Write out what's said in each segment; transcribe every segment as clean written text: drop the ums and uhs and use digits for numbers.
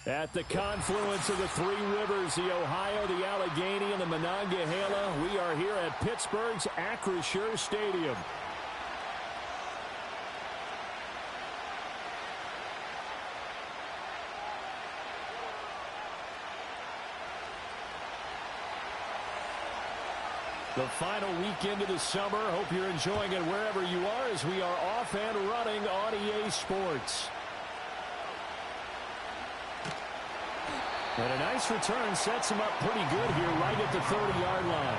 At the confluence of the three rivers, the Ohio, the Allegheny, and the Monongahela, we are here at Pittsburgh's Acrisure Stadium. The final weekend of the summer. Hope you're enjoying it wherever you are as we are off and running on EA Sports. And a nice return sets him up pretty good here right at the 30-yard line.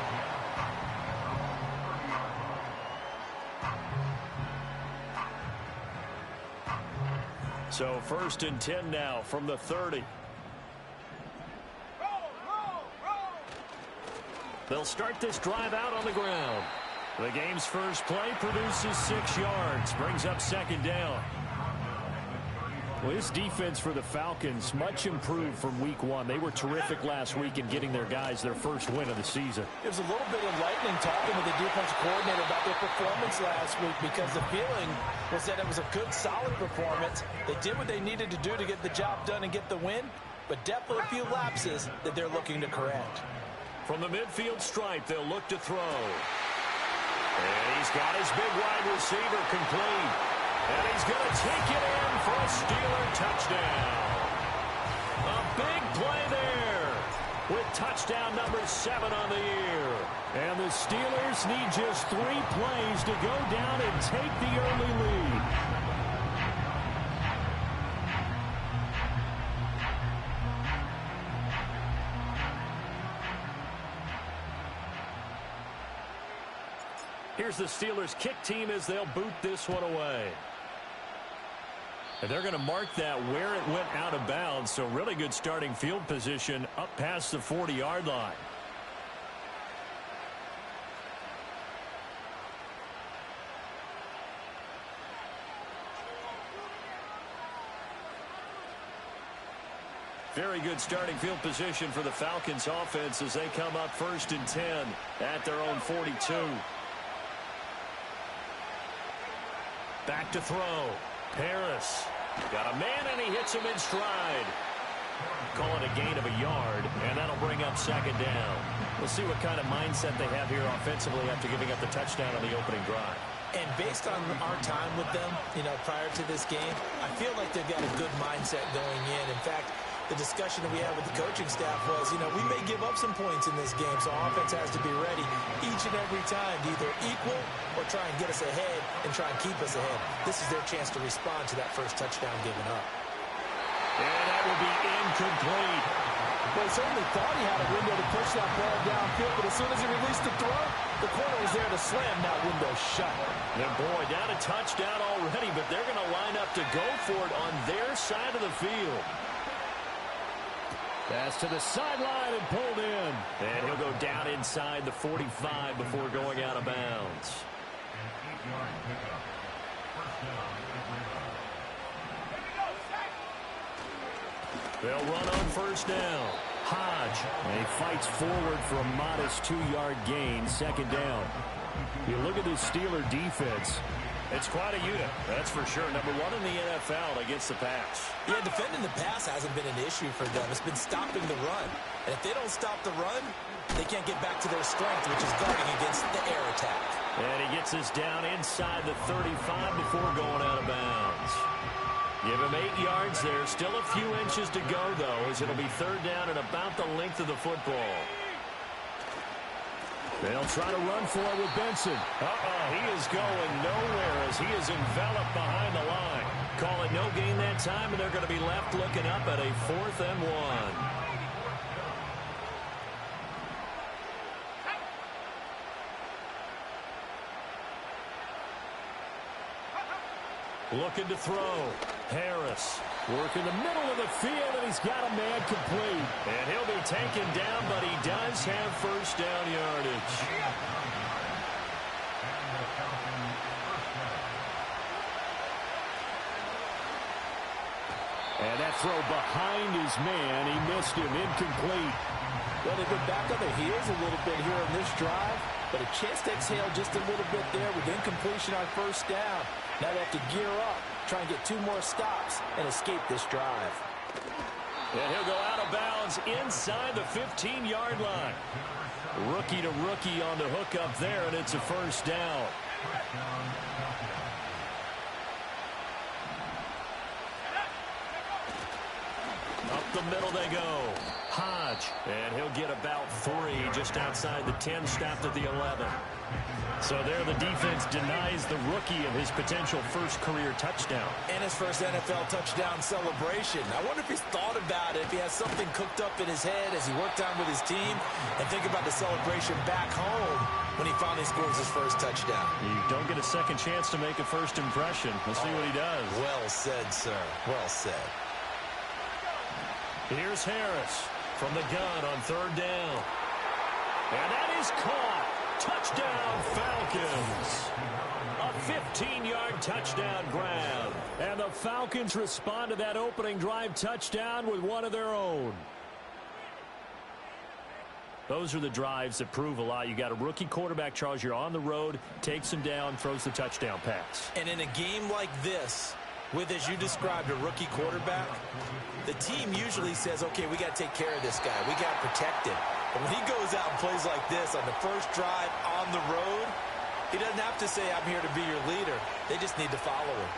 So 1st and 10 now from the 30. They'll start this drive out on the ground. The game's first play produces 6 yards, brings up 2nd down. Well, this defense for the Falcons much improved from week 1. They were terrific last week in getting their guys their first win of the season. It was a little bit enlightening talking with the defensive coordinator about their performance last week because the feeling was that it was a good, solid performance. They did what they needed to do to get the job done and get the win, but definitely a few lapses that they're looking to correct. From the midfield stripe, they'll look to throw. And he's got his big wide receiver complete. And he's going to take it in for a Steeler touchdown. A big play there with touchdown number 7 on the year. And the Steelers need just 3 plays to go down and take the early lead. Here's the Steelers kick team as they'll boot this one away. And they're going to mark that where it went out of bounds. So really good starting field position up past the 40-yard line. Very good starting field position for the Falcons offense as they come up 1st and 10 at their own 42. Back to throw. Harris got a man, and he hits him in stride. Call it a gain of a yard, and that'll bring up 2nd down. We'll see what kind of mindset they have here offensively after giving up the touchdown on the opening drive. And based on our time with them, prior to this game, I feel like they've got a good mindset going in. In fact, the discussion that we had with the coaching staff was, we may give up some points in this game, so offense has to be ready each and every time to either equal or try and get us ahead and try and keep us ahead. This is their chance to respond to that first touchdown given up. And that will be incomplete. Well, he certainly thought he had a window to push that ball downfield, but as soon as he released the throw, the corner was there to slam that window shut. And boy, down a touchdown already, but they're going to line up to go for it on their side of the field. Pass to the sideline and pulled in. And he'll go down inside the 45 before going out of bounds. They'll run on 1st down. Hodge, and he fights forward for a modest 2-yard gain, 2nd down. You look at this Steeler defense. It's quite a unit, that's for sure. Number 1 in the NFL against the pass. Yeah, defending the pass hasn't been an issue for them. It's been stopping the run. And if they don't stop the run, they can't get back to their strength, which is guarding against the air attack. And he gets us down inside the 35 before going out of bounds. Give him 8 yards there. Still a few inches to go, though, as it'll be 3rd down and about the length of the football. They'll try to run for it with Benson. He is going nowhere as he is enveloped behind the line. Call it no gain that time, and they're going to be left looking up at a 4th and 1. Looking to throw. Harris working the middle of the field, and he's got a man complete. And he'll be taken down, but he does have 1st down yardage. And that throw behind his man, he missed him, incomplete. Well, they've been back on their heels a little bit here on this drive, but a chance to exhale just a little bit there with incompletion on 1st down. Now they have to gear up, try and get 2 more stops and escape this drive. And he'll go out of bounds inside the 15-yard line. Rookie to rookie on the hook up there, and it's a first down. Up the middle they go. Hodge, and he'll get about 3 just outside the 10, stopped at the 11. So there the defense denies the rookie of his potential first career touchdown. And his first NFL touchdown celebration. I wonder if he's thought about it, if he has something cooked up in his head as he worked on with his team, and think about the celebration back home when he finally scores his first touchdown. You don't get a second chance to make a first impression. We'll see what he does. Well said, sir. Well said. Here's Harris from the gun on third down. And that is caught. Touchdown, Falcons. A 15-yard touchdown grab. And the Falcons respond to that opening drive touchdown with one of their own. Those are the drives that prove a lot. You got a rookie quarterback, Charles. You're on the road, takes him down, throws the touchdown pass. And in a game like this, with, as you described, a rookie quarterback, the team usually says, okay, we got to take care of this guy. We got to protect him. But when he goes out and plays like this on the first drive on the road, he doesn't have to say, I'm here to be your leader. They just need to follow him.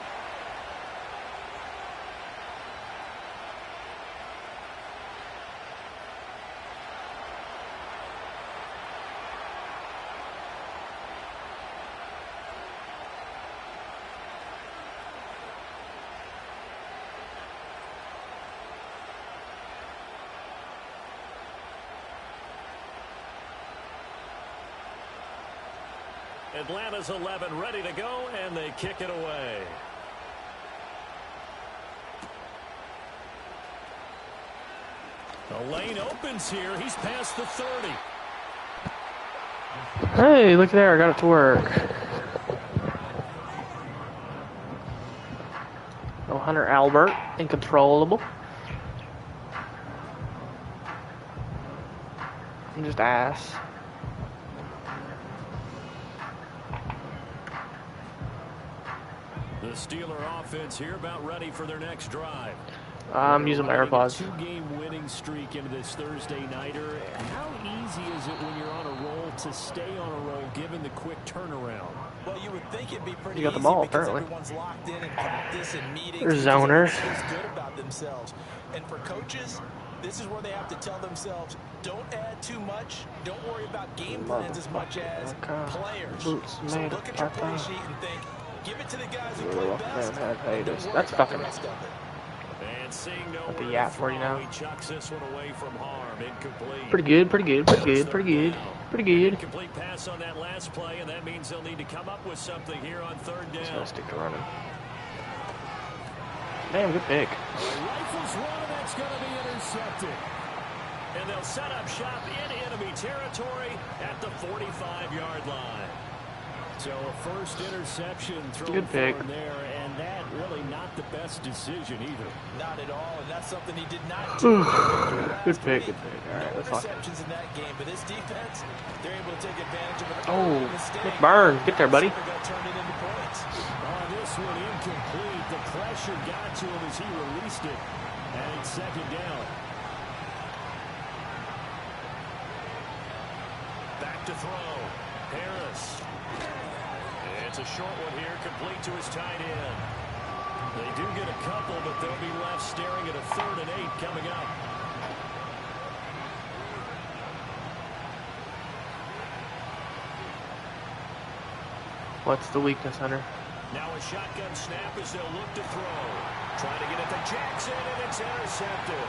Atlanta's 11 ready to go, and they kick it away. The lane opens here. He's past the 30. Hey, look there. I got it to work. Oh, Hunter Albert, incontrollable. I'm just ass. The Steeler offense here about ready for their next drive. I'm using my AirPods. Two-game winning streak into this Thursday nighter. How easy is it when you're on a roll to stay on a roll given the quick turnaround? Well, you would think it'd be pretty You got the easy ball, because apparently. everyone's locked in practice and meetings. They're zoners. Feels good about themselves. And for coaches, this is where they have to tell themselves, don't add too much. Don't worry about game plans as much as players. So look at your play sheet and think, give it to the guys who play best. That's fucking. And seeing no At the yap for you now. he chucks this one away from harm. Incomplete. Pretty good, pretty good, pretty good, pretty good, pretty good. Incomplete pass on that last play, and that means they'll need to come up with something here on third down. Just gonna stick to running. Damn, good pick. Rifles one, and that's going to be intercepted. And they'll set up shop in enemy territory at the 45-yard line. So a first interception thrown good pick there, and that really not the best decision either. Not at all, and that's something he did not do. Good pick, good pick. All right, no let's talk. interceptions in that game, but this defense, they're able to take advantage of an Oh, mistake. McBurn, get there, buddy. They're going to turn it into points. On this one, incomplete. The pressure got to him as he released it, and it's second down. Back to throw. Harris. It's a short one here, complete to his tight end. They do get a couple, but they'll be left staring at a 3rd and 8 coming up. What's the weakness, Hunter? Now a shotgun snap as they'll look to throw. Trying to get it to Jackson, and it's intercepted.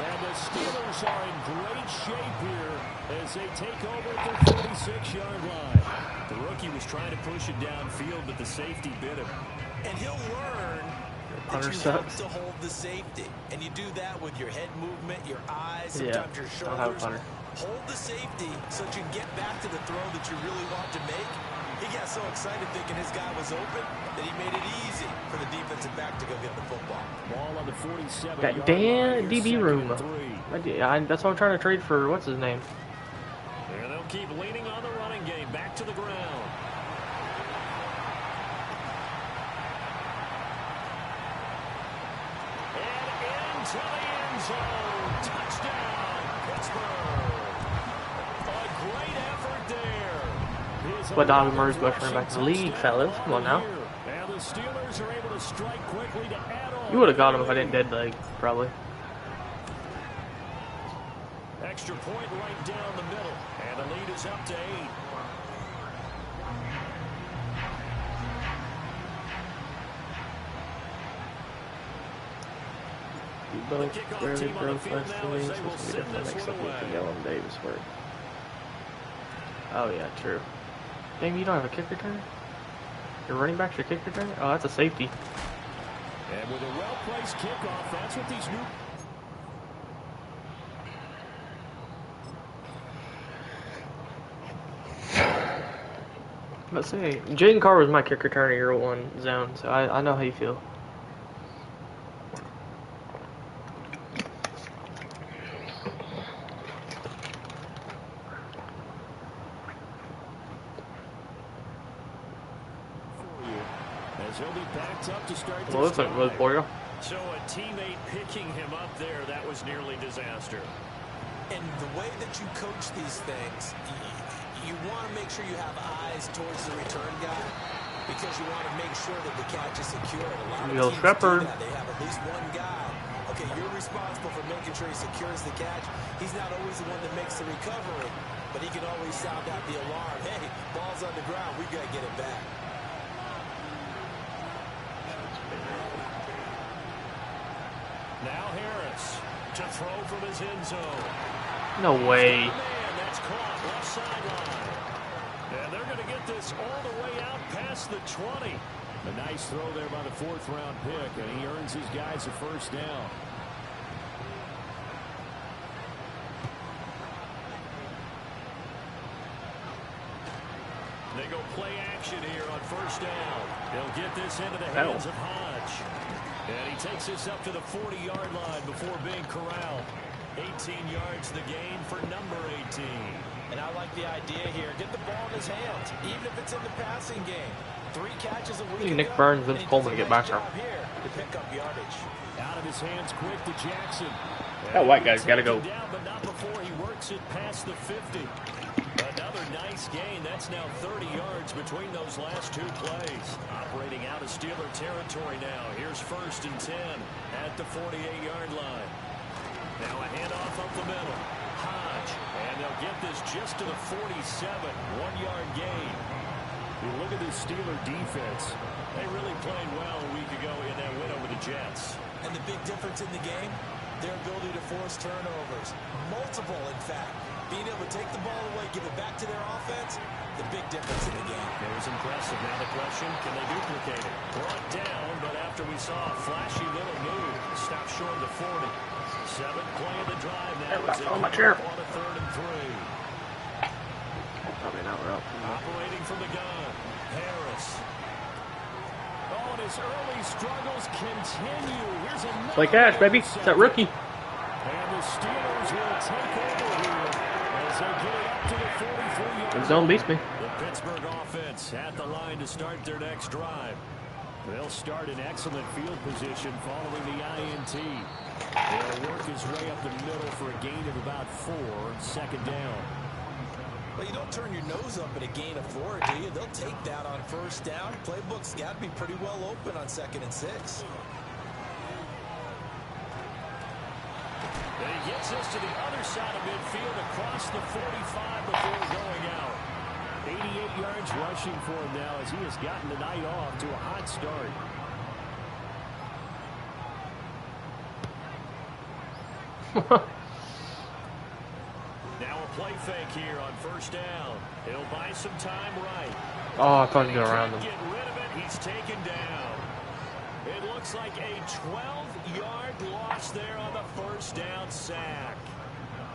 And the Steelers are in great shape here as they take over at the 46-yard line. The rookie was trying to push it downfield, but the safety bit him. And he'll learn that you have to hold the safety. And you do that with your head movement, your eyes, sometimes your shoulders. Hold the safety so that you can get back to the throw that you really want to make. He got so excited thinking his guy was open that he made it easy for the defensive back to go get the football. Ball on the 47. That damn DB room. That's why I'm trying to trade for, what's his name? And they'll keep leaning on the running game. Back to the ground. And into to the end zone. Touchdown, Pittsburgh. A great effort there. But Donovan Murray's best running back in the league, fellas. Come on now. And the Steelers are able to strike quickly to add on. You would have got him if I didn't dead leg, probably. Extra point right down the middle. And the lead is up to 8. You both rarely broke last 2 weeks. Supposed to be different next up with Yellen Davis work. Oh yeah, true. Dang, you don't have a kick returner? Your running back's your kick returner? Oh, that's a safety. And with a well-placed kickoff, that's what these new... Let's say Jaden Carr was my kick returner year 1 zone, so I know how you feel. As he'll be backed up to start Well, looks like it was for you. So a teammate picking him up there, that was nearly disaster. And the way that you coach these things, you want to make sure you have eyes towards the return guy because you want to make sure that the catch is secure. A lot of teams do that. They have at least one guy. Okay, you're responsible for making sure he secures the catch. He's not always the one that makes the recovery, but he can always sound out the alarm. Hey, ball's on the ground. We got to get it back. Now Harris to throw from his end zone. No way. Man, that's caught left sideline. And they're going to get this all the way out past the 20. A nice throw there by the 4th-round pick, and he earns his guys a first down. They go play action here on first down. They'll get this into the hands of Hodge. And he takes this up to the 40-yard line before being corralled. 18 yards the gain for number 18. And I like the idea here. Get the ball in his hands, even if it's in the passing game. 3 catches a week. Nick Burns, Vince Coleman to get back there. Here to pick up yardage. Out of his hands quick to Jackson. That white guy's got to go. Down, but not before he works it past the 50. Another nice gain. That's now 30 yards between those last 2 plays. Operating out of Steeler territory now. Here's 1st and 10 at the 48-yard line. Now a handoff up the middle. Hodge. And they'll get this just to the 47. 1-yard gain. You look at this Steeler defense. They really played well a week ago in that win over the Jets. And the big difference in the game, their ability to force turnovers. Multiple, in fact. Being able to take the ball away, give it back to their offense, the big difference in the game. It was impressive. Now the question, can they duplicate it? Brought down, but after we saw a flashy little move, stopped short of the 40. 7th play of the drive now. It's on a 3rd and 3. Probably not route. Operating from the gun, Harris. Oh, and his early struggles continue. Here's another. Like Ash, baby. It's that rookie. And the Steelers will take over here as they get it up to the 43-yard line. Zone beats me. The Pittsburgh offense at the line to start their next drive. They'll start in excellent field position following the INT. They'll work his way up the middle for a gain of about 4, 2nd down. Well, you don't turn your nose up at a gain of 4, do you? They'll take that on 1st down. Playbook's got to be pretty well open on 2nd and 6. And he gets this to the other side of midfield across the 45 before going out. 88 yards rushing for him now as he has gotten the night off to a hot start. Now a play fake here on 1st down. He'll buy some time right. Oh, I thought he was around him. Get rid of it. He's taken down. It looks like a 12-yard loss there on the 1st down sack.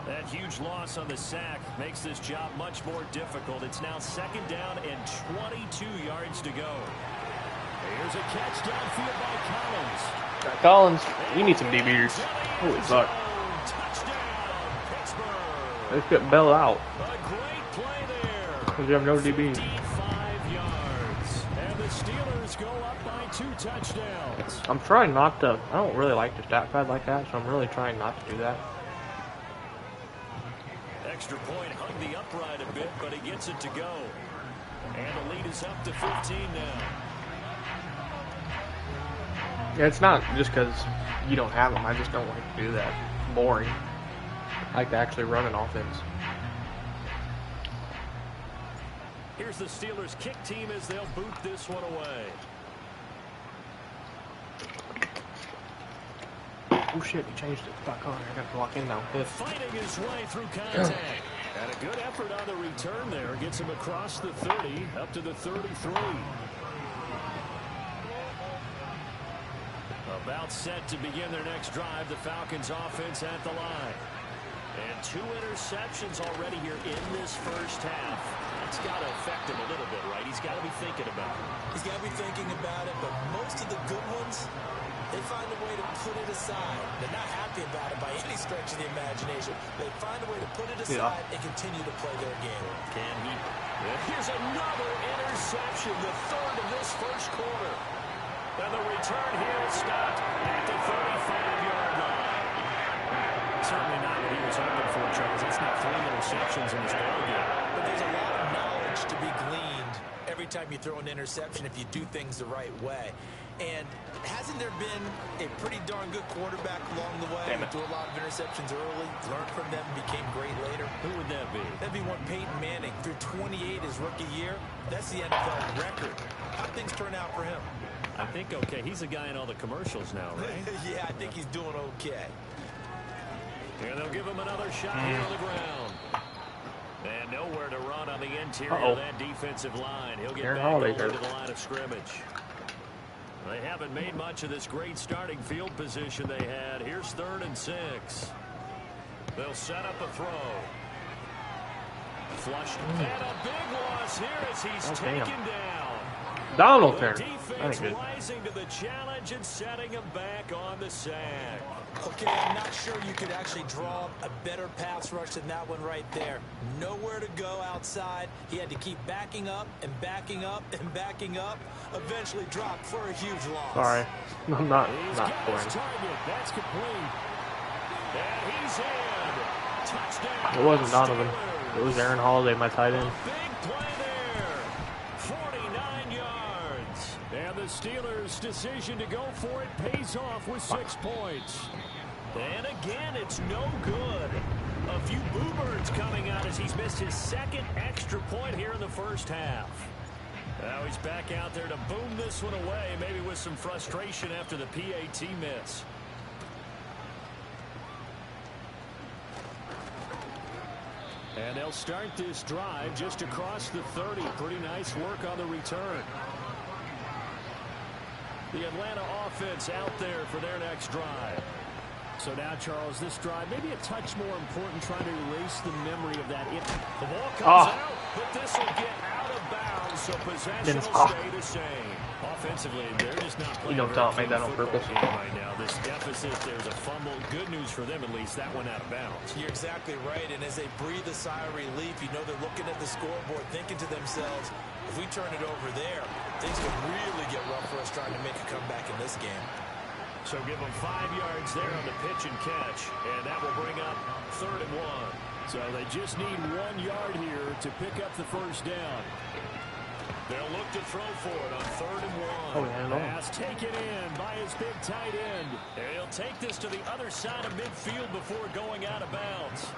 That huge loss on the sack makes this job much more difficult. It's now 2nd down and 22 yards to go. Here's a catch downfield by Collins. Collins, we need some DBs. Holy fuck. Let's get Bell out. A great play there. Because we have no DBs. 55 yards. And the Steelers Steelers go up by 2 touchdowns. I'm trying not to. I don't really like the stat pad like that, so I'm really trying not to do that. Extra point hung the upright a bit, but he gets it to go. And the lead is up to 15 now. Yeah, it's not just because you don't have them. I just don't like to do that. It's boring. I like to actually run an offense. Here's the Steelers kick team as they'll boot this one away. Oh shit, he changed it. Fuck on. I got to walk in now. Good. Fighting his way through contact. And a good effort on the return there. Gets him across the 30, up to the 33. About set to begin their next drive. The Falcons offense at the line. And 2 interceptions already here in this first half. That's got to affect him a little bit, right? He's got to be thinking about it. He's got to be thinking about it, but most of the good ones, they find a way to put it aside. They're not happy about it by any stretch of the imagination. They find a way to put it aside and continue to play their game. Can he? Here's another interception, the 3rd of this first quarter. And the return here is stopped at the 35-yard line. Certainly not what he was hoping for, Charles. That's not 3 interceptions in this ballgame. But there's a lot of knowledge to be gleaned every time you throw an interception if you do things the right way. And hasn't there been a pretty darn good quarterback along the way? Threw a lot of interceptions early, learned from them, became great later. Who would that be? That'd be one Peyton Manning. Threw 28 his rookie year. That's the NFL record. How'd things turn out for him? I think okay. He's a guy in all the commercials now, right? Yeah, I think he's doing okay. And they'll give him another shot here on the ground. And nowhere to run on the interior of that defensive line. He'll get back over to the line of scrimmage. They haven't made much of this great starting field position they had. Here's 3rd and 6. They'll set up a throw. Flushed. And a big loss here as he's taken down. Donald The turn. defense rising to the challenge and setting him back on the sack. Okay, I'm not sure you could actually draw a better pass rush than that one right there. Nowhere to go outside. He had to keep backing up and backing up and backing up. Eventually dropped for a huge loss. Sorry. I'm not He's not got his boring. target. That's complete. And he's in. Touchdown. It wasn't Donovan. Steelers. It was Aaron Holiday, my tight end. Big play there. 49 yards. And the Steelers' decision to go for it pays off with 6 points. And again, it's no good. A few boo birds coming out as he's missed his 2nd extra point here in the first half. Now he's back out there to boom this one away, maybe with some frustration after the PAT miss. And they'll start this drive just across the 30. Pretty nice work on the return. The Atlanta offense out there for their next drive. So now, Charles, this drive maybe a touch more important, trying to erase the memory of that. The ball comes out, but this will get out of bounds, so possession will stay the same. Offensively, they're just not playing. You don't tell me that on purpose. Right now, this deficit, there's a fumble. Good news for them, at least. That went out of bounds. You're exactly right, and as they breathe a sigh of relief, you know they're looking at the scoreboard, thinking to themselves, if we turn it over there, things could really get rough for us trying to make a comeback in this game. So give them 5 yards there on the pitch and catch, and that will bring up 3rd and 1. So they just need 1 yard here to pick up the first down. They'll look to throw for it on 3rd and 1. Pass taken in by his big tight end. And he'll take this to the other side of midfield before going out of bounds.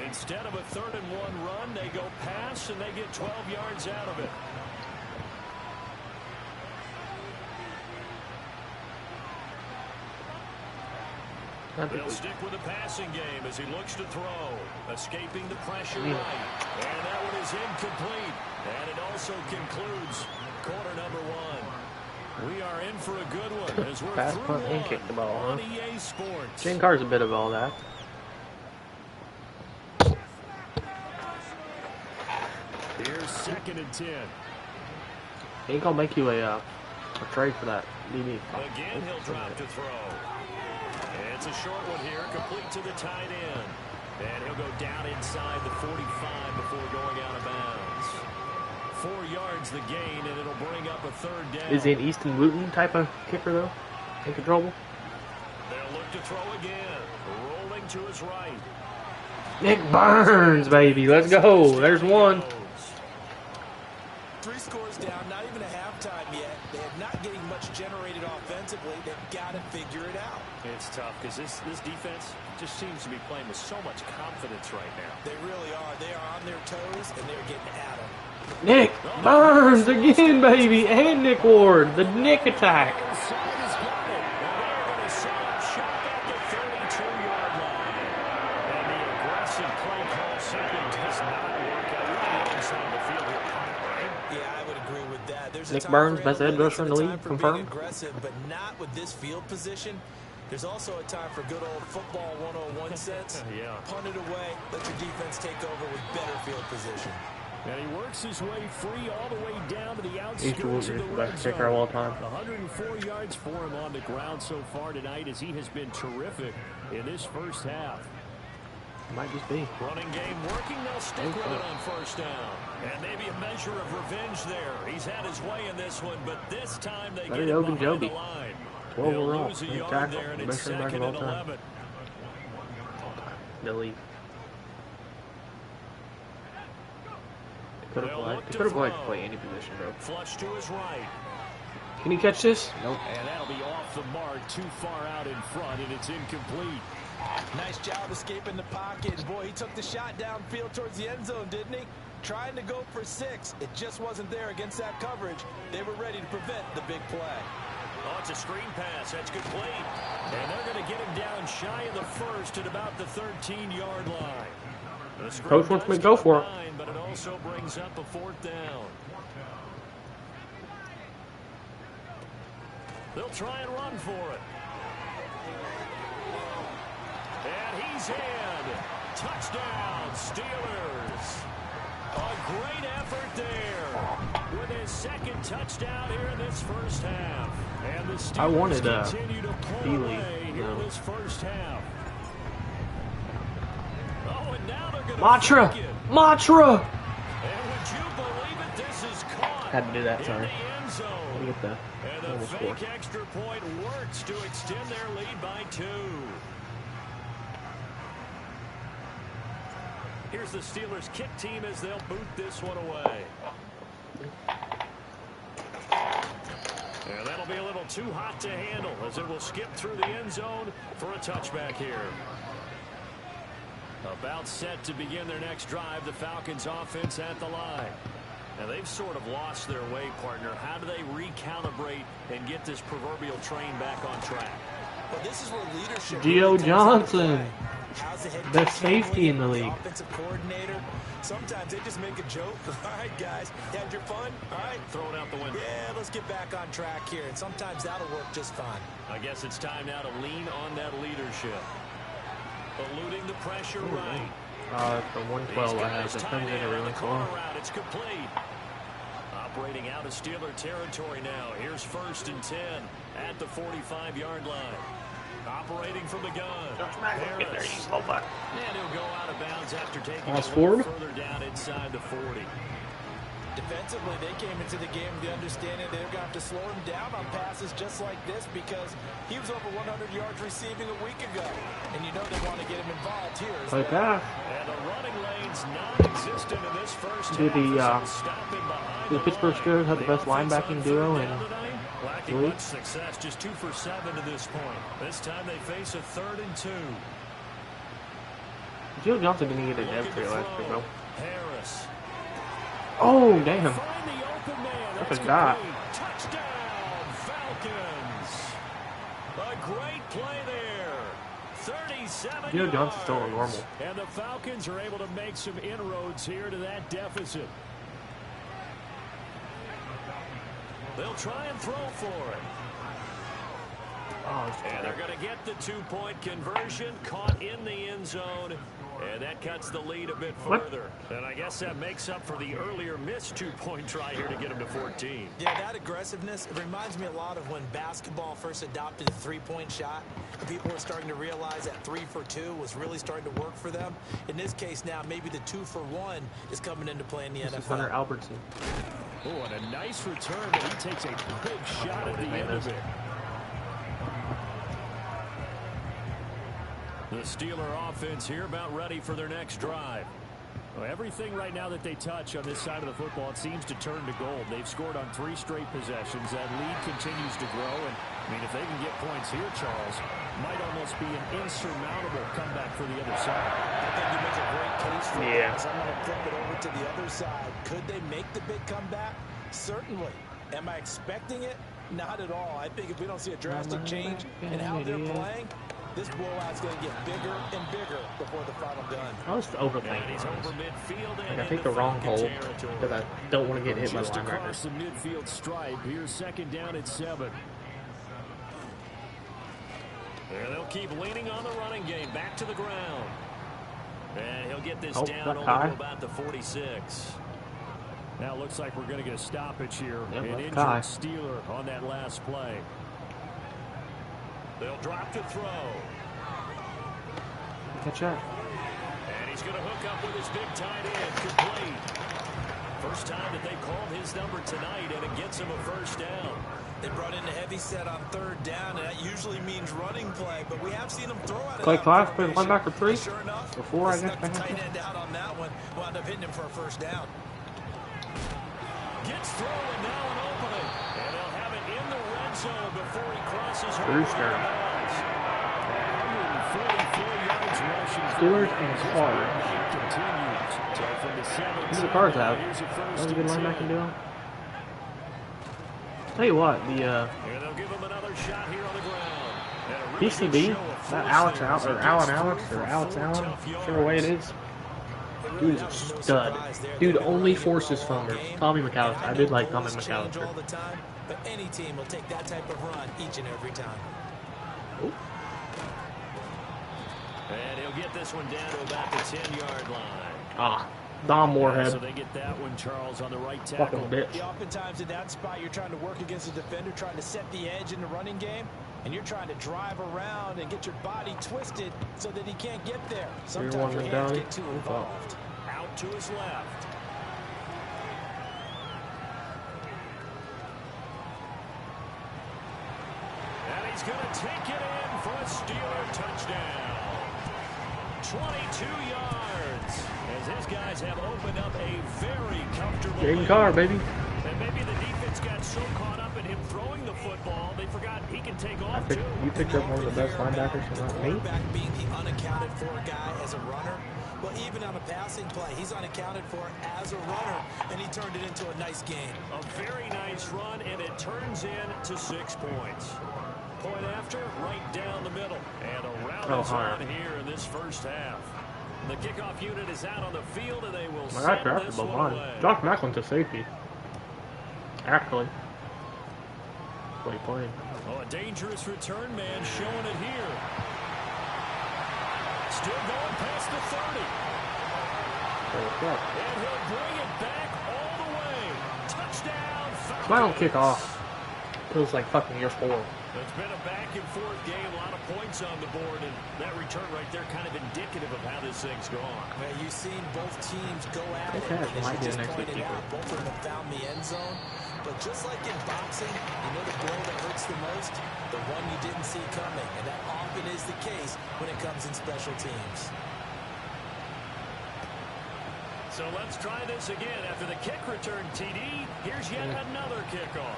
Instead of a 3rd and 1 run, they go pass, and they get 12 yards out of it. They'll stick with the passing game as he looks to throw. Escaping the pressure right. And that one is incomplete. And it also concludes quarter number 1. We are in for a good one as we're Pass, through punt, and one kick the ball, on EA Sports. Shane Carr's a bit of all that. Here's 2nd and 10. He ain't gonna make you a trade for that. DB. Again, he'll drop to throw. It's a short one here, complete to the tight end. And he'll go down inside the 45 before going out of bounds. 4 yards the gain, and it'll bring up a 3rd down. Is he an Easton Wooten type of kicker, though? Incontrollable? They'll look to throw again. Rolling to his right. Nick Burns, baby. Let's go. There's one. 3 scores down, not even a halftime yet. They're not getting much generated offensively. They've got to figure it out. It's tough because this defense just seems to be playing with so much confidence right now. They really are. They are on their toes, and they're getting at them. Nick Burns again, baby. And Nick Ward. The Nick attack. Nick Burns, best edge rusher in the league, confirmed. Aggressive, but not with this field position. There's also a time for good old football 101 sense. Yeah. Punt it away, let your defense take over with better field position. And he works his way free all the way down to the outskirts of the red zone. Kicker of all time. 104 yards for him on the ground so far tonight, as he has been terrific in this first half. Might just be. Running game working. They'll stick with it on 1st down. And maybe a measure of revenge there. He's had his way in this one, but this time they get it behind the line. 12 overall. Lose a yard there, and it's 2nd and 11. The league. Could have liked to play any position, bro. Flush to his right. Can he catch this? Nope. And that'll be off the mark, too far out in front, and it's incomplete. Nice job escaping the pocket. Boy, he took the shot downfield towards the end zone, didn't he? Trying to go for 6. It just wasn't there against that coverage. They were ready to prevent the big play. Oh, it's a screen pass. That's complete. And they're going to get him down shy of the 1st at about the 13-yard line. Coach wants me to go for it. But it also brings up a 4th down. They'll try and run for it. And he's in. Touchdown, Steelers. A great effort there with his 2nd touchdown here in this first half. And the Steelers I wanted continue to pull away here in this first half. Oh, and now they're going to Matra! And Matra! would you believe it? This is caught. Had to do that, sorry. In the end zone. Let me get the And the fake extra point works to extend their lead by 2. Here's the Steelers kick team as they'll boot this one away. And that'll be a little too hot to handle as it will skip through the end zone for a touchback here. About set to begin their next drive, the Falcons offense at the line. Now they've sort of lost their way, partner. How do they recalibrate and get this proverbial train back on track? Well, this is where leadership Gio Johnson, best safety in the league. Offensive coordinator. Sometimes they just make a joke. All right, guys, you had your fun. All right, throw it out the window. Yeah, let's get back on track here. And sometimes that'll work just fine. I guess it's time now to lean on that leadership. Eluding the pressure right. The 112 I have. It comes in every once in a while. It's complete. Operating out of Steeler territory now. Here's 1st and 10 at the 45-yard line. Operating from the gun. Harris. And he'll go out of bounds after taking a little further down inside the 40. Defensively, they came into the game with the understanding they're going to have to slow him down on passes just like this because he was over 100 yards receiving a week ago. And you know they want to get him involved here. Like that. And the running lane's non-existent in this first half. The Pittsburgh Steelers have the best linebacking duo in lacking much success, just 2 for 7 to this point. This time they face a 3rd and 2. Gio Johnson didn't get a dev for last year, though. Harris. Oh, damn. I forgot. Touchdown, Falcons. A great play there. 37 Gio Johnson's still normal. And the Falcons are able to make some inroads here to that deficit. They'll try and throw for it. And they're going to get the 2-point conversion, caught in the end zone. And that cuts the lead a bit further. And I guess that makes up for the earlier missed 2-point try here to get them to 14. Yeah, that aggressiveness, it reminds me a lot of when basketball first adopted the 3-point shot. And people were starting to realize that 3 for 2 was really starting to work for them. In this case now, maybe the 2 for 1 is coming into play in the NFL. Hunter Albertson. Oh, and a nice return, but he takes a big shot at the end of it. The Steeler offense here about ready for their next drive. Well, everything right now that they touch on this side of the football, it seems to turn to gold. They've scored on 3 straight possessions. That lead continues to grow. And, I mean, if they can get points here, Charles, might almost be an insurmountable comeback for the other side. I think you make a great case for this. I'm going to flip it over to the other side. Could they make the big comeback? Certainly. Am I expecting it? Not at all. I think if we don't see a drastic change in how they're playing, this blowout's going to get bigger and bigger before the final gun. I was overthinking this. Like, I take the wrong hold because I don't want to get hit by the linebacker. Across the midfield stripe. Here's 2nd down at 7. There they'll keep leaning on the running game. Back to the ground. And he'll get this down over to about the 46. Now it looks like we're going to get a stoppage here. An injured Steeler on that last play. They'll drop to throw. Catch up. And he's going to hook up with his big tight end. Complete. First time that they called his number tonight, and it gets him a first down. They brought in a heavy set on 3rd down, and that usually means running play, but we have seen them throw out of Clay that Clive played formation. linebacker 3. Sure enough, Before I snuck the guess. tight end out on that one. Wound up hitting him for a first down. Gets through and now an opening. And they'll have it in the red zone before he crosses over. Brewster. 144 yards rushing. Steelers and Cards. Who's the Cards out? That was a good linebacking deal. Tell you what, the PCB, that Alex Allen or Allen whichever way it is. Dude is a stud. Dude only forces fumbles. Tommy McAllister. I did like Tommy McAllister. But any team will take that type of run each and every time. Ooh. And he'll get this one down to about the 10-yard line. Ah, Dom Moorhead. So they get that one, Charles, on the right tackle. Fucking bitch. Yeah, oftentimes in that spot, you're trying to work against a defender, trying to set the edge in the running game, and you're trying to drive around and get your body twisted so that he can't get there. Sometimes your hands get too involved. Out to his left. And he's going to take it in for a Steeler touchdown. 22 yards. As his guys have opened up a very comfortable Jaden Carr, baby. And maybe the defense got so caught up in him throwing the football, they forgot he can take off too. You picked up one of the best linebackers, and not me. Being the unaccounted for guy as a runner. Well, even on a passing play, he's unaccounted for as a runner, and he turned it into a nice game. A very nice run, and it turns into 6 points. Point after, right down the middle. And a round is on here in this first half. The kickoff unit is out on the field, and they will send this one away. Josh Macklin to safety. Actually. What he played. Oh, a dangerous return man showing it here. Still going past the 30. And he'll bring it back all the way. Touchdown, Falcons. Why don't kick off? It was like fucking year 4. It's been a back-and-forth game, a lot of points on the board, and that return right there kind of indicative of how this thing's gone. Well, you've seen both teams go at it, Okay, and as might you be just the next pointed big out, keeper. both of them have found the end zone. But just like in boxing, you know the blow that hurts the most? The one you didn't see coming, and that often is the case when it comes in special teams. So let's try this again. After the kick return, TD, here's yet another kickoff.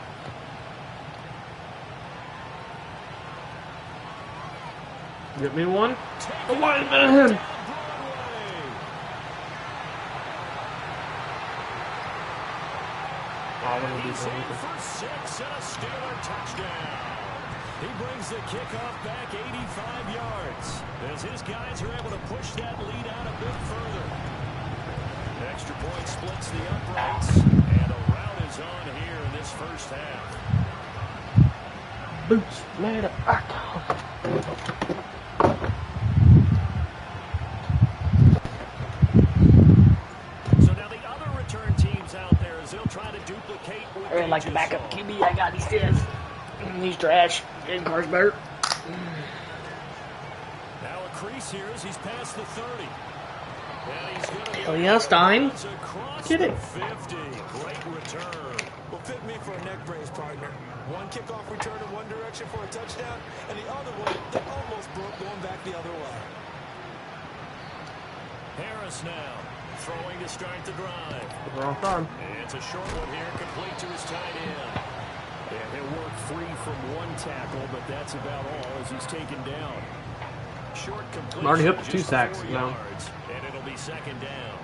Get me one. The white man. He's in for 6 and a Steeler touchdown. He brings the kickoff back 85 yards as his guys are able to push that lead out a bit further. Extra point splits the uprights, and a rout is on here in this first half. boots, man. So now the other return teams out there as they'll try to duplicate what I really like the backup QB I got. He's dead. He's trash. His car's better. Now a crease here as he's past the 30. And he's going to Oh yeah, Stein. Get it. 50. Great return. Well, fit me for a neck brace, partner. One kickoff return in one direction for a touchdown, and the other one that almost broke going back the other way. Harris now throwing to start the drive. Wrong time. It's a short one here, complete to his tight end. Yeah, he'll work free from one tackle, but that's about all as he's taken down. Short completion. I'm already up to 2 just sacks 4 now. yards, and it'll be second down.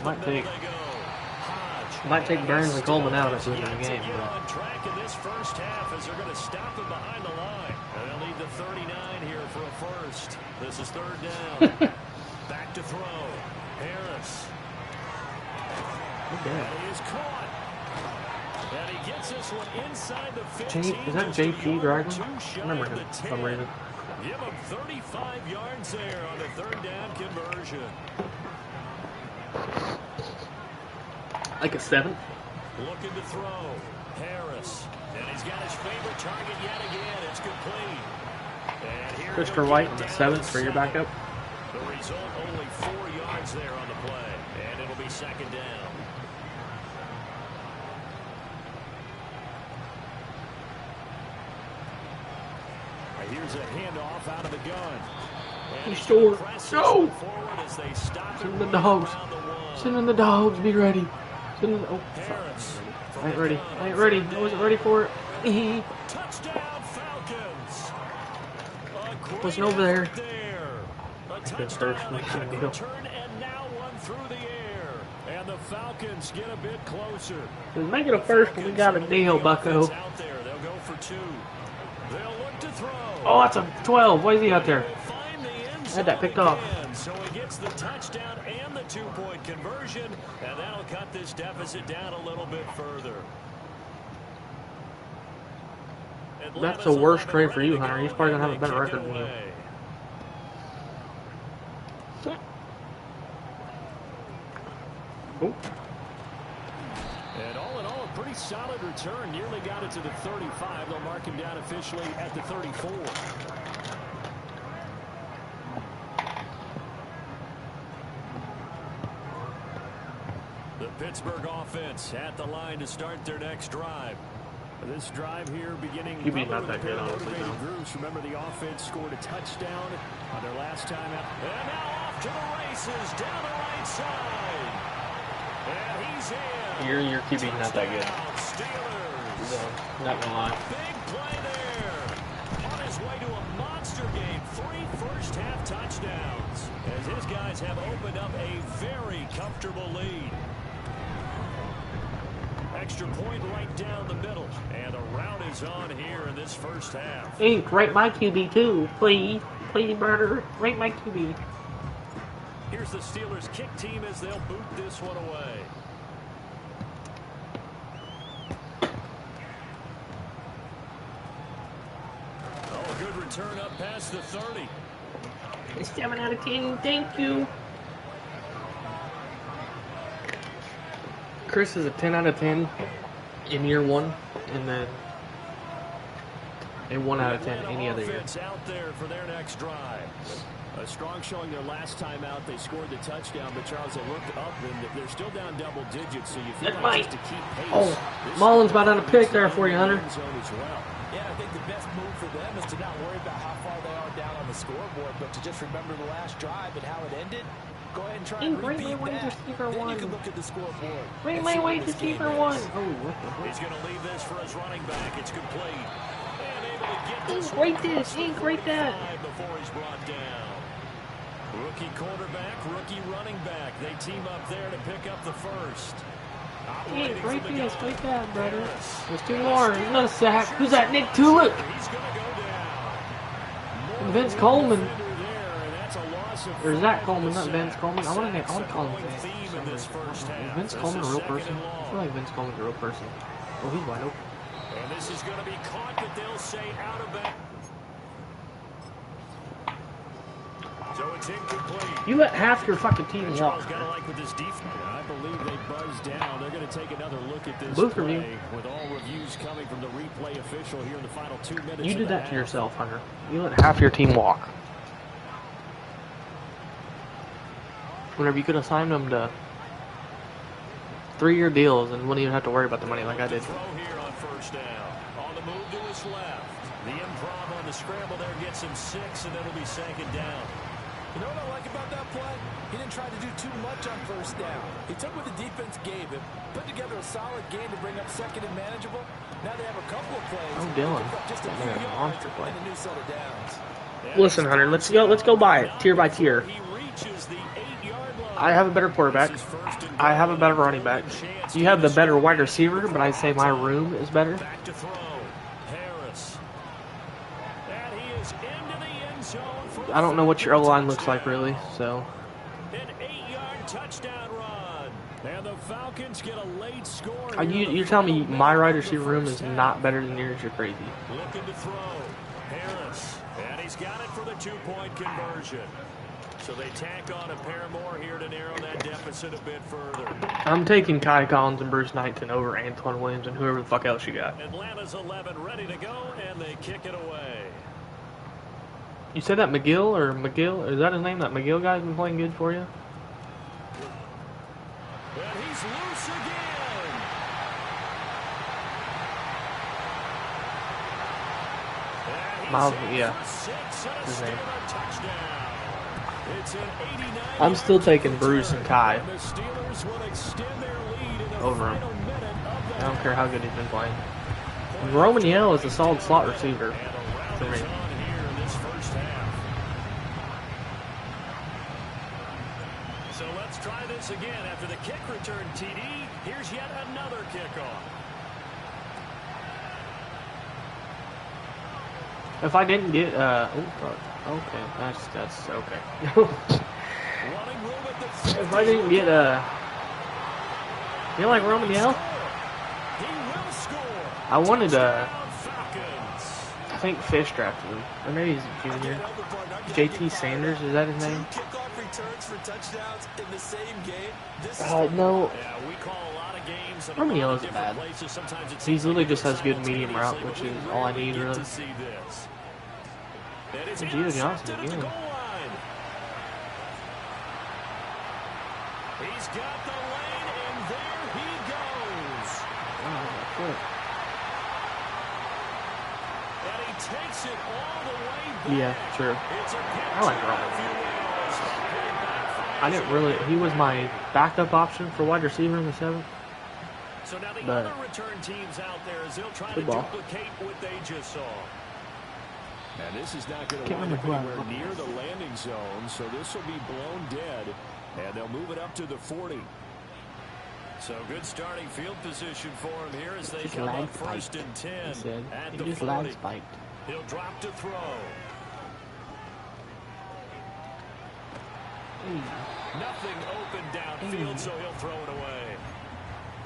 Might take Burns and Coleman out at the end of the game. On track in this first half as they're going to stop him behind the line. And they'll need the 39 here for a first. This is third down. Back to throw. Harris. And he is caught. And he gets this one inside the 15. Is that JP driving? I remember him for some reason. Give him 35 yards there on the third down conversion. Like a 7? Looking to throw. Harris. And he's got his favorite target yet again. It's complete. And here Christopher White on the 7th for your backup. the result, only 4 yards there on the play. And it'll be second down. Here's a handoff out of the gun. He's short. No! Send in the dogs. Send in the dogs. Be ready. Send in the... Oh, fuck. I ain't ready. I ain't ready. I wasn't ready for it. Touchdown Falcons. Wasn't over there. A touchdown, a kick return, and now one through the air. And the Falcons get a bit closer. Let's make it a first when we got a deal, bucko. Out there. They'll go for 2. They'll look to throw. Oh, that's a 12. Why is he out there? Find the end I had that picked off. again. So he gets the touchdown and the 2-point conversion, and that'll cut this deficit down a little bit further. That's a worse trade for you, Hunter. He's probably going to have a better record than you. Oh. And all in all, a pretty solid return. Nearly got it to the 35. They'll mark him down officially at the 34. The Pittsburgh offense at the line to start their next drive. This drive here beginning QB not that good, honestly, motivated though. groups. Remember, the offense scored a touchdown on their last time out. And now off to the races down the right side. And he's in. Your QB not that good. Steelers. No, not gonna lie. Big play there. On his way to a monster game. 3 first-half touchdowns. As his guys have opened up a very comfortable lead. Extra point right down the middle. And the route is on here in this first half. Hey, rate my QB too, please. Please, brother. Rate my QB. Here's the Steelers kick team as they'll boot this one away. Oh, a good return up past the 30. It's 7 out of 10. Thank you. Chris is a 10 out of 10 in year 1, and then a 1 out of 10 any other year. Out there for their next drive. A strong showing their last time out. They scored the touchdown, but Charles, they looked up and they're still down double digits, so you feel That's like mine. just to keep pace. Oh, Mullins about on a pick there for you, Hunter. Yeah, I think the best move for them is to not worry about how far they are down on the scoreboard, but to just remember the last drive and how it ended. Go ahead and try and Rate repeat my wide that. receiver Then 1. you can look at the scoreboard. Rate and my see what wide this game receiver is. 1. Oh, what the heck? He's going to leave this for his running back. It's complete. And able to get this Ain't great one this, across the ain't great that. 45 before he's brought down. Rookie quarterback, rookie running back. They team up there to pick up the first. Hey, Operating great from the this, gun. great that, brother. Harris. There's 2 more. Another sack. Who's that? Nick Tulip. He's going to go down. Vince Coleman. Defender there, and that's a loss Or is that Coleman, not Vince Coleman? I want to call him Vince. Is Vince Coleman a real person? I feel like Vince Coleman's a real person. Oh, he's wide open. And this is going to be caught, but they'll say out of bounds. So it's incomplete. You let half your fucking team walk. Like with this defense. I believe they buzzed down. They're going to take another look at this Booth play review. with all reviews coming from the replay official here in the final 2 minutes. You did that to yourself, Hunter. You let half your team walk. Whenever you could have signed them to 3-year deals and wouldn't even have to worry about the money like I did. Throw here on first down. On the move to his left. The improv on the scramble there gets him 6, and it'll be second down. You know what I like about that play? He didn't try to do too much on first down. He took what the defense gave him, put together a solid game to bring up second and manageable. Now they have a couple of plays. Oh, Dylan. Just a That few man, yards monster play. and a new set of downs. Listen, Hunter, let's go by it, tier by tier. He reaches the 8-yard line. I have a better quarterback. I have a better running back. You have the better wide receiver, but I'd say my room is better. Back to throw. Harris. And he is into the end zone for I don't know what your O-line looks like, really, so... an 8-yard touchdown run. And the Falcons get a late score. You're telling me my wide receiver room is not better than yours? You're crazy. Looking to throw. Harris. And he's got it for the 2-point conversion. So they tack on a pair more here to narrow that deficit a bit further. I'm taking Kai Collins and Bruce Knighton over Antoine Williams and whoever the fuck else you got. Atlanta's 11 ready to go, and they kick it away. You said that McGill? Is that his name? That McGill guy's been playing good for you? And he's loose again. And he's Miles, in yeah. for 6 and a His name. Steeler touchdown. It's an 89 I'm still taking Bruce and Kai and the Steelers will extend their lead in the over him. final minute of I don't care how good he's been playing. Roman Yell is a solid slot receiver for me. on here in this first half. So let's try this again. After the kick return, TD, here's yet another kickoff. If I didn't get, okay, that's okay. Running room at the 50. If I didn't get, you like Roman Yell? He will score. I wanted, Falcons. I think Fish drafted him. Or maybe he's a junior. JT Sanders, is that his name? Two kickoff returns for touchdowns in the same game. This is No. Yeah, we call a lot of games. Roman Yell isn't bad. He's literally just has good medium route, which is all I need, really. Gio Johnson again. He's got the lane, and there he goes. And he takes it all the way back. Yeah, true. It's a I like Roman. I didn't really. He was my backup option for wide receiver in the 7th. So now the But other return teams out there as they'll try to good ball. duplicate what they just saw. And this is not going to Can't wind up remember who I anywhere was. near the landing zone, so this will be blown dead, and they'll move it up to the 40. So good starting field position for him here as they Just come lag up first spiked, and 10 he said. at He the just 40. lag spiked. He'll drop to throw. Nothing open downfield, so he'll throw it away.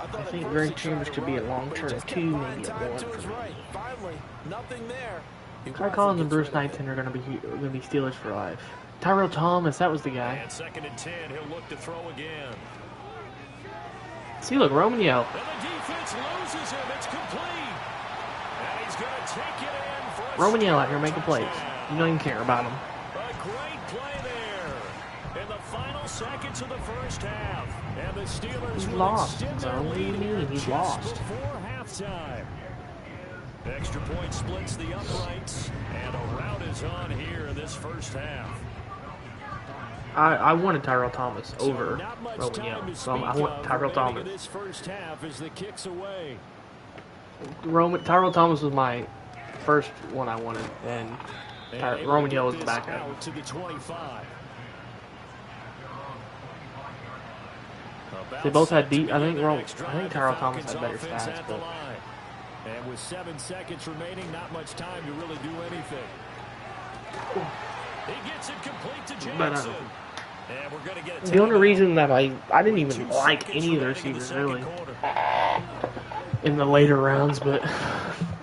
I think Greg Chambers could be a long-term 2, maybe a 1 for me. Finally, nothing there. Kai Collins and Bruce Knighton are gonna be Steelers for life. Tyrell Thomas, that was the guy. And second and 10, he'll look to throw again. See, look, Roman Yell. And the defense loses him. It's complete. And he's going to take it in for a Roman Yell out here making plays. touchdown. You don't even care about him. A great play there in the final seconds of the first half. And the Steelers He's will lost, extend bro. their What do you lead mean? here He's just lost. before halftime. Extra point splits the uprights, and a rout is on here in this first half. I wanted Tyrell Thomas So over not much Roman time Yell, to so I speak want of Tyrell remaining in Thomas. this first half as the kicks away. Tyrell Thomas was my first one I wanted, and Roman Yell was the backup. Out to the 25. They both had deep. I think Next drive, Tyrell the Thomas had Falcons better offense stats, at the but line. And with 7 seconds remaining, not much time to really do anything. He gets it complete to But Jackson. And we're going to get the only reason that I didn't even like any of the receivers really in the later rounds, but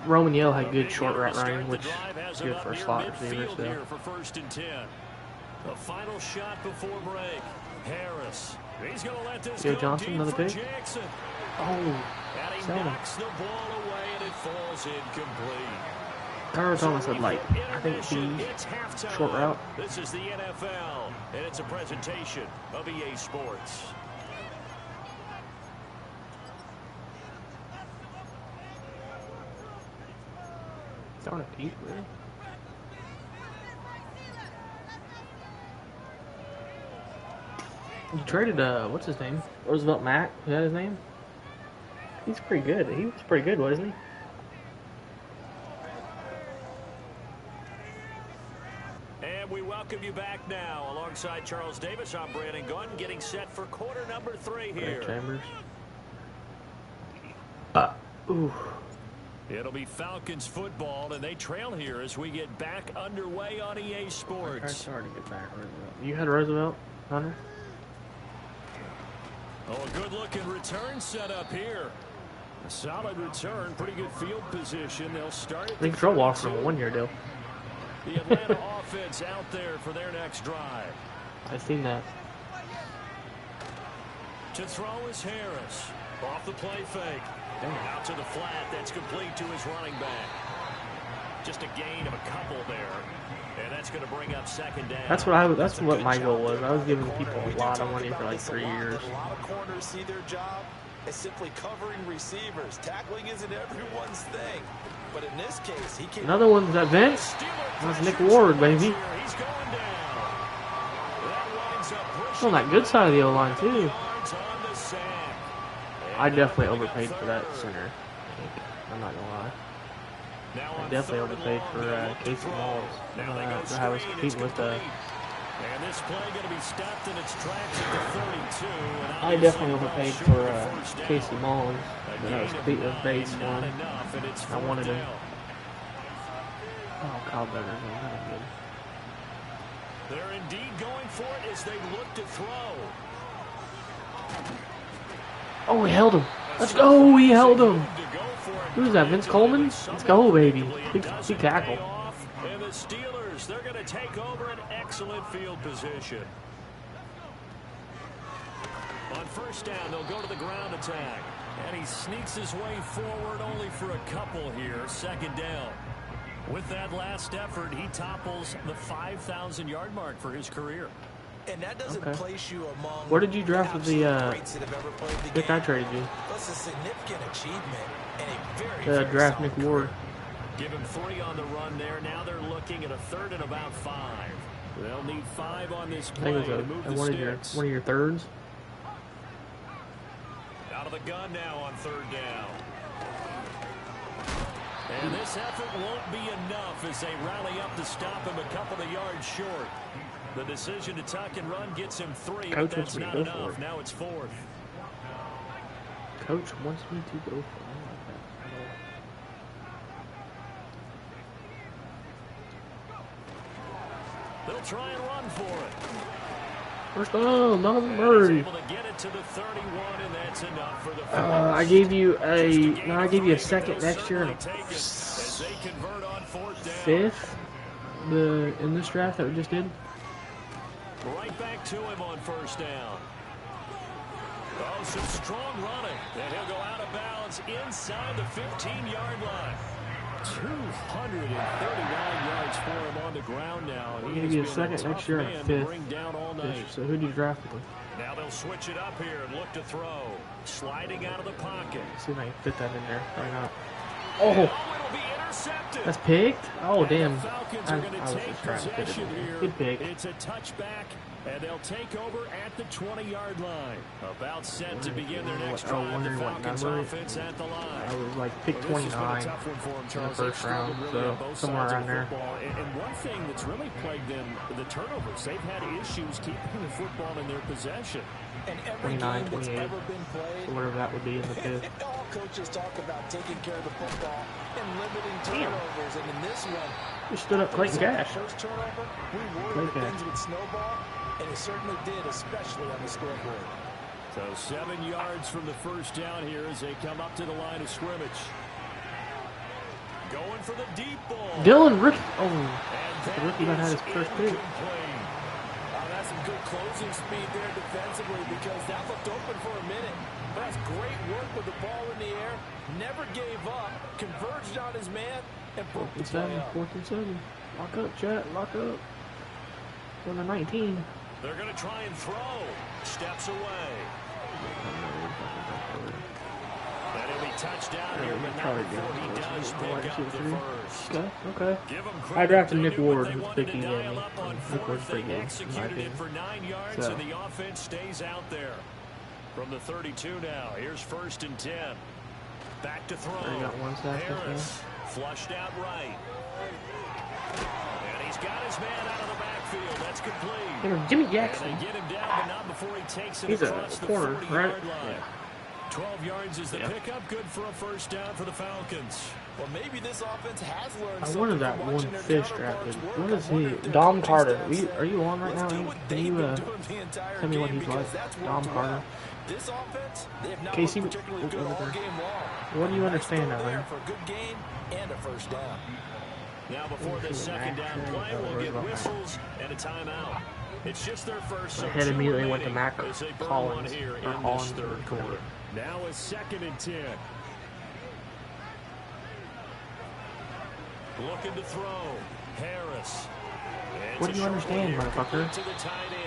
Roman Yale had good short route running, which is good for a slot receiver. So. For 1st and 10. The final shot before break. Harris. He's going to let this Joe go Johnson, deep another for pick. Jackson. Oh, And he Selma. knocks the ball away, and it falls incomplete. Carter Thomas had like, I think B, short route. This is the NFL, and it's a presentation of EA Sports. Darn it, Pete, really? You traded, what's his name? Roosevelt Mack, is that his name? He's pretty good. He was pretty good, wasn't he? And we welcome you back now. Alongside Charles Davis, I'm Brandon Gunn, getting set for quarter number 3 here. Chambers. Ooh. It'll be Falcons football, and they trail here as we get back underway on EA Sports. It's hard to get back Roosevelt. You had Roosevelt, Hunter? Oh, a good-looking return set up here. A solid return, pretty good field position. They'll start. They control walk from a 1-year deal. The Atlanta offense out there for their next drive. I've seen that. To throw is Harris. Off the play fake. Out to the flat. That's complete to his running back. Just a gain of a couple there. And that's going to bring up 2nd down. That's what my goal was. I was giving people a lot of money for like 3 years. A lot of corners see their job as simply covering receivers. Tackling isn't everyone's thing. But in this case, he can. Another one's that Vince. That's Nick Ward, baby. He's going down. That winds up pushing On that good side of the O-line, too. yards on the sack. I definitely overpaid for that center. I'm not gonna lie. Now I on definitely 3rd and overpaid long, for they'll look to Casey throw. Malls. Now they go I was screen, competing with it's complete. And this play going to be stopped in its tracks at the 32. And I definitely obviously overpaid short for of the first down. Casey Mullins. A But I was gain of competing with 9, Bates not one. enough, and it's I wanted 4th him. down. Oh, Kyle Betters, not good. They're indeed going for it as they look to throw. Oh, he held him. Let's go. He held him. Who's that? Vince Coleman? Let's go, baby. Big tackle. And the Steelers, they're going to take over an excellent field position. On 1st down, they'll go to the ground attack. And he sneaks his way forward only for a couple here. 2nd down. With that last effort, he topples the 5,000-yard mark for his career. And that doesn't place you among. Where did you draft with the greats that have ever played the pick game. I traded you? That's a significant achievement and a very Draft solid Nick Ward. Give him 3 on the run there. Now they're looking at a 3rd and about 5. They'll need 5 on this I play think it to was move the one sticks. of your thirds. Out of the gun now on 3rd down. And this effort won't be enough as they rally up to stop him a couple of yards short. The decision to tuck and run gets him 3, Coach but that's wants me to not go enough. for it. Now it's 4th. Coach wants me to go for it. They'll try and run for it. First down, Donovan He's Murray. able to get it to the 31, and that's enough for the first. I gave you a second next year and a as they convert on 4th down. 5th. In this draft that we just did. Right back to him on 1st down. Oh, some strong running. And he'll go out of bounds inside the 15-yard line. 239 yards for him on the ground now. We're going to get a second next year and a 5th. Bring down all night. So who did you draft with? Now they'll switch it up here and look to throw. Sliding out of the pocket. See if I can fit that in there. Probably not. Oh, Oh, it'll be intercepted. that's picked? Oh, damn. The Falcons I are going to was take just trying to fit it possession in. here. Good pick. It's a touchback, and they'll take over at the 20-yard line. About set to begin their next drive. The wondering what Falcons number. offense at the line. I was like pick Well, this has been a 29 tough one for them, in the Charles. first They've round, struggled really so on both somewhere sides of around there. football. And one thing that's really plagued them, the turnovers. They've had issues keeping the football in their possession. And every 29, game that's 28. ever been played, So whatever that would be in the 5th. all coaches talk about taking care of the football and limiting turnovers. And in this one, Just stood up Clayton Cash. First turnover, we worried that things would snowball, and it certainly did, especially on the scoreboard. So 7 yards from the first down here as they come up to the line of scrimmage. Going for the deep ball. Dylan Rookie. Oh, the rookie might have his first pick. That's some good closing speed there defensively because that looked open for a minute. But that's great work with the ball in the air. Never gave up. Converged on his man and broke the play up. 4th and 7. Lock up, chat. Lock up. On the 19. They're going to try and throw. Steps away. That'll be touchdown here, but not before he does pick up the first. Okay. I drafted Nick Ward with picking him. Nick Ward's pretty good, in my opinion. For 9 yards, and the offense stays out there. From the 32 now, here's 1st and 10. Back to throw. Harris flushed out right. And he's got his man out of the backfield. That's complete. Jimmy Jackson. And they get him down, but not before he takes it He's across a the corner, 40-yard right? line. 12 yards is the pickup. Good for a first down for the Falcons. Well, maybe this offense has learned I wanted that one fish drafted. What is he? Dom Carter. Are you on right now? Can you tell me what he's like? Dom Carter. This offense, they have not Casey, looked particularly good all game long. what do you understand of him? For a good gain and a first down. Now before the second down play, we'll get whistles and a timeout. It's just their first. My head immediately went to Mac Collins. Here in Collins, this third quarter. Now a 2nd and 10. Looking to throw. Harris. What do you understand, motherfucker?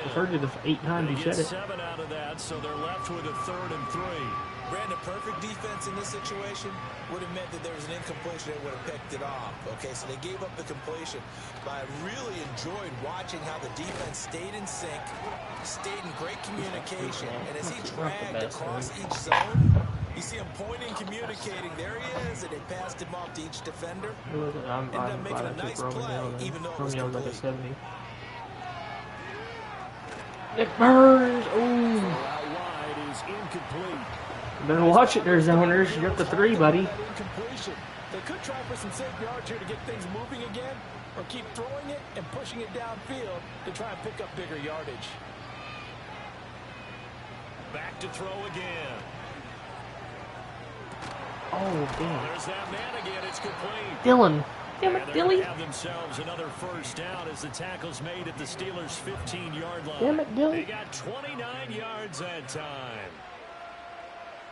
I've heard you 8 times you said it. 7 out of that, so they're left with a 3rd and 3. Brandon, perfect defense in this situation would have meant that there was an incompletion. They would have picked it off. Okay, so they gave up the completion. But I really enjoyed watching how the defense stayed in sync, stayed in great communication. And as he dragged across each zone, you see him pointing, communicating. There he is, and they passed him off to each defender. I'm glad I took Romeo like a 70. Nick Burns! Ooh! Out wide is incomplete. Better watch it there, zoners. You're up to 3, buddy. They could try for some safe yards here to get things moving again, or keep throwing it and pushing it downfield to try and pick up bigger yardage. Back to throw again. Oh, damn. There's that man again. It's complete. Dylan. Damn it, They're going Dilly. to have themselves another first down as the tackle's made at the Steelers' 15-yard line. Damn it, Dilly. They got 29 yards that time.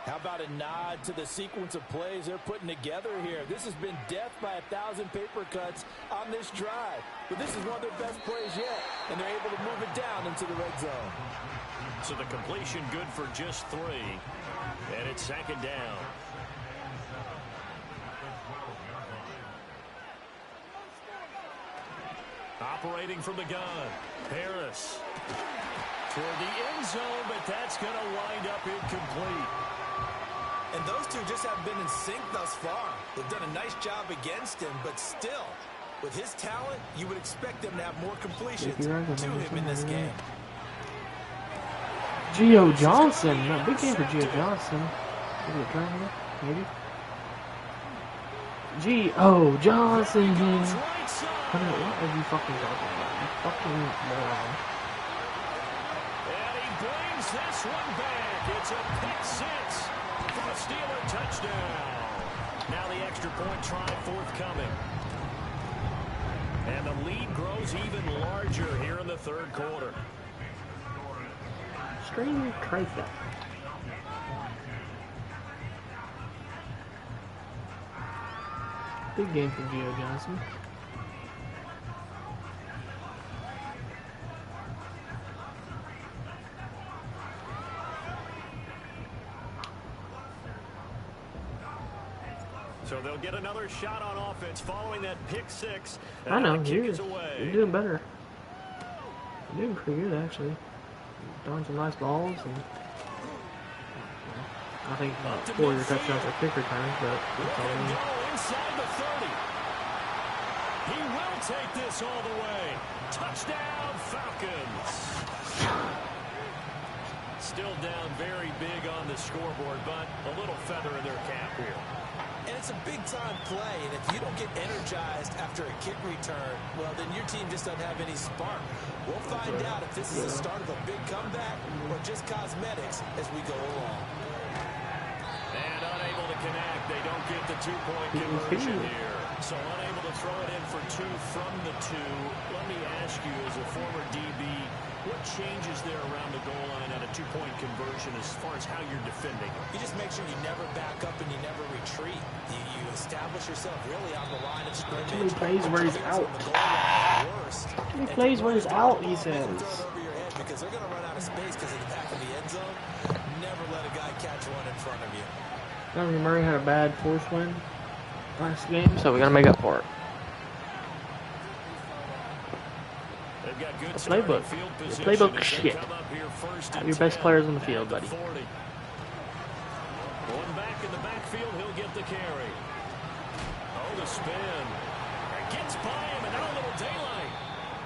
How about a nod to the sequence of plays they're putting together here? This has been death by 1,000 paper cuts on this drive. But this is one of their best plays yet, and they're able to move it down into the red zone. So the completion good for just 3. And it's 2nd down. Operating from the gun. Harris. Toward the end zone, but that's going to wind up incomplete. And those two just haven't been in sync thus far. They've done a nice job against him, but still, with his talent, you would expect them to have more completions to him in this game. Gio Johnson. No, big game for Gio Johnson. Is it turn here? Maybe. Gio Johnson. What are you fucking talking about? You fucking moron. And he brings this one back. It's a pick 6 for a Steeler touchdown. Now the extra point try forthcoming. And the lead grows even larger here in the third quarter. Strange trifecta. Big game for Gio Johnson. So they'll get another shot on offense following that pick 6. I know, you're doing better. You're doing pretty good, actually. Throwing some nice balls. And, I think 4 of your touchdowns are kick returns, but that's all I mean. Inside the 30. He will take this all the way. Touchdown, Falcons. Still down very big on the scoreboard, but a little feather in their cap here. And it's a big-time play, and if you don't get energized after a kick return, well, then your team just doesn't have any spark. We'll find out if this is the start of a big comeback or just cosmetics as we go along. And unable to connect. They don't get the two-point conversion here. So unable to throw it in for two from the two. Let me ask you, as a former DB, what changes there around the goal line at a two-point conversion as far as how you're defending? You just make sure you never back up and you never retreat. You establish yourself really on the line of scrimmage. Too many plays where he's out. Too many plays where he's out, he says. Because they're going to run out of space because of the back of the end zone. Never let a guy catch one in front of you. Kyler Murray had a bad force win last game, so we got to make up for it. The playbook. The playbook shit. Have your best players on the field, buddy. One back in the backfield, he'll get the carry. Oh, the spin. Gets by him, and now a little daylight.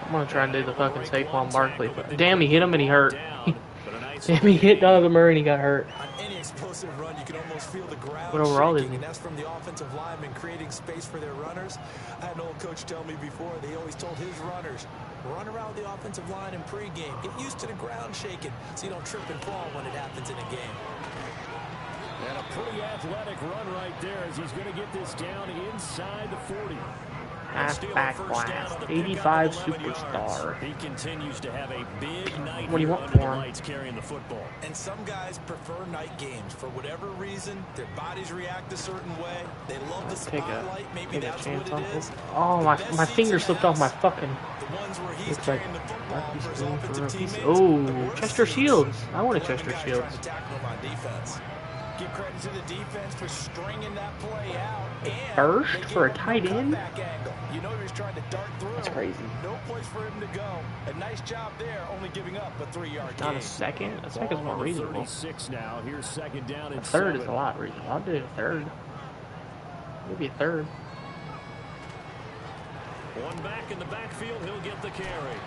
I'm going to try and do the fucking Saquon Barkley. Damn, he hit him and he hurt. Damn, he hit Donovan Murray and he got hurt. On any explosive run, you can almost feel the ground But overall, shaking, and that's from the offensive linemen creating space for their runners. I had an old coach tell me before, they always told his runners, run around the offensive line in pregame. Get used to the ground shaking so you don't trip and fall when it happens in a game. And a pretty athletic run right there as he's going to get this down inside the 40. Halfback class, 85 superstar. He continues to have a big night. What do you want for him? Carrying the football. And some guys prefer night games for whatever reason. Their bodies react a certain way. They love the spotlight. Maybe that's what it is. Oh, my finger slipped off my fucking. The ones where he's Looks like carrying the football for his offensive teammates. Oh, Chester Shields. I want a Chester Shields. Give credit to the defense for stringing that play out. First for a tight end? You know he was trying to dart through. That's crazy. No place for him to go. A nice job there, only giving up a 3-yard gain. Not a second. A second's more reasonable. 36 now. Here's second down and A third 7. is a lot reasonable. I'll do a third. Maybe a third. One back in the backfield, he'll get the carry.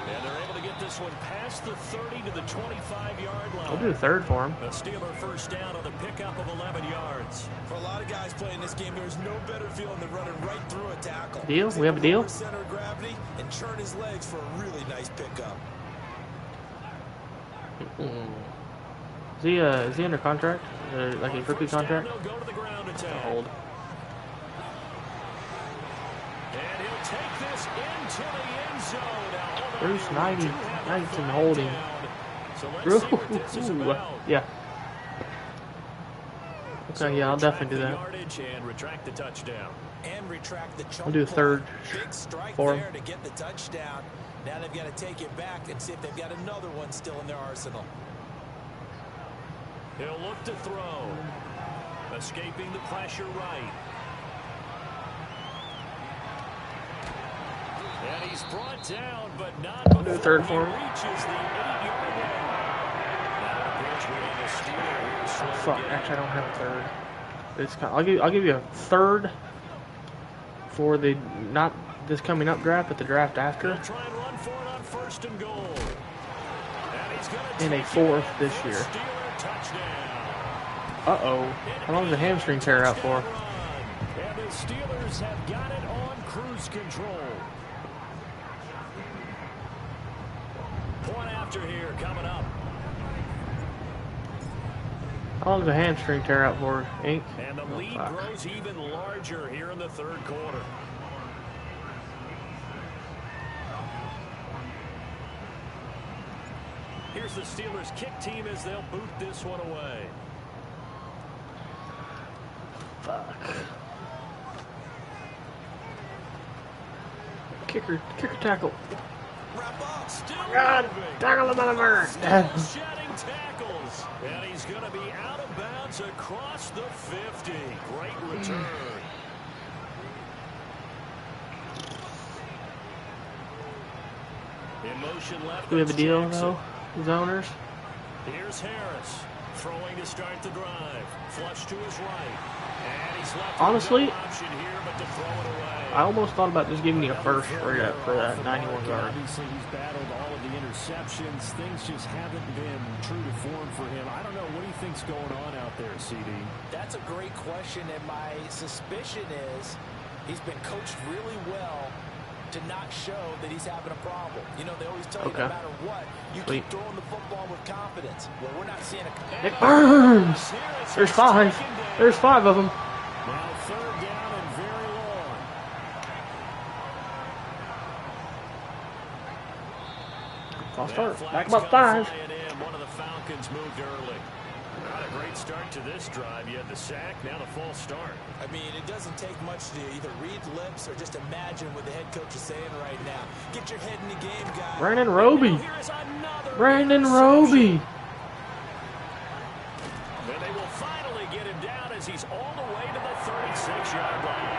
And they're able to get this one past the 30 to the 25-yard line. I'll do a third for him. A Steeler first down on the pickup of 11 yards. For a lot of guys playing this game, there's no better feeling than running right through a tackle. Deal? We have a deal? Center of gravity and churn his legs for a really nice pickup. Is he under contract? Like a rookie contract? They'll go to the ground attack. Hold. And he'll take this into the end zone. Bruce 90 holding. So Ooh, yeah. Okay, yeah, I'll definitely do that. And retract the touchdown. And retract the I'll do a third big strike for there him. to get the touchdown. Now they've got to take it back and see if they've got another one still in their arsenal. He'll look to throw. Escaping the pressure right. And he's brought down, but not before do a third for him. he reaches the 8-yard line. Now appears we have a Steeler here. Fuck, actually I don't have a third. It's kind of, I'll give you a third for the not this coming up draft, but the draft after. He'll try and run for it on first and goal. And he's gonna And a take fourth it. this year. Steeler touchdown. Uh-oh. How long does the hamstring tear out for? And the Steelers have got it on cruise control. Point after here coming up. How long does the hamstring tear out for, Ink? And the lead grows even larger here in the third quarter. Here's the Steelers kick team as they'll boot this one away. Fuck. Kicker tackle. God, tackle the motherfucker. Shedding tackles. And he's going to be out of bounds across the 50. Great return. In motion left. Do we have a deal, Jackson. though, as owners? Here's Harris. Throwing to start the drive. Flush to his right. And he's left honestly, option here, but to throw it away. I almost thought about just giving you a first for that 91 yard. Obviously, he's battled all of the interceptions. Things just haven't been true to form for him. I don't know. What do you think's going on out there, CD? That's a great question, and my suspicion is he's been coached really well to not show that he's having a problem. You know, they always tell you no matter what, you keep throwing the football with confidence. Well, we're not seeing a... It burns! There's 5. There's 5 of them. Now third down and very long. I'll start. Back about 5. One of the Falcons moved early. Not a great start to this drive. You had the sack, now the false start. I mean, it doesn't take much to either read lips or just imagine what the head coach is saying right now. Get your head in the game, guys. Brandon Roby. Brandon Roby. And they will finally get him down as he's all the way to the 36-yard line.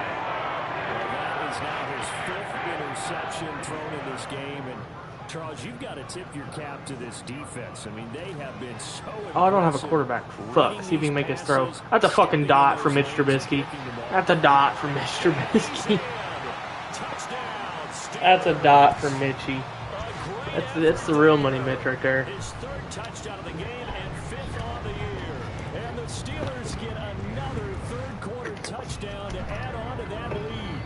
Well, that is now his 5th interception thrown in this game. And Charles, you've got to tip your cap to this defense. I mean, they have been so impressive. Oh, I don't have a quarterback. Fuck. See if he can make his throw. That's a fucking dot from Mitch Trubisky. That's a dot from Mitch Trubisky. That's a dot from Mitchie. That's the real money Mitch right there. His 3rd touchdown of the game and 5th on the year. And the Steelers get another 3rd quarter touchdown to add on to that lead.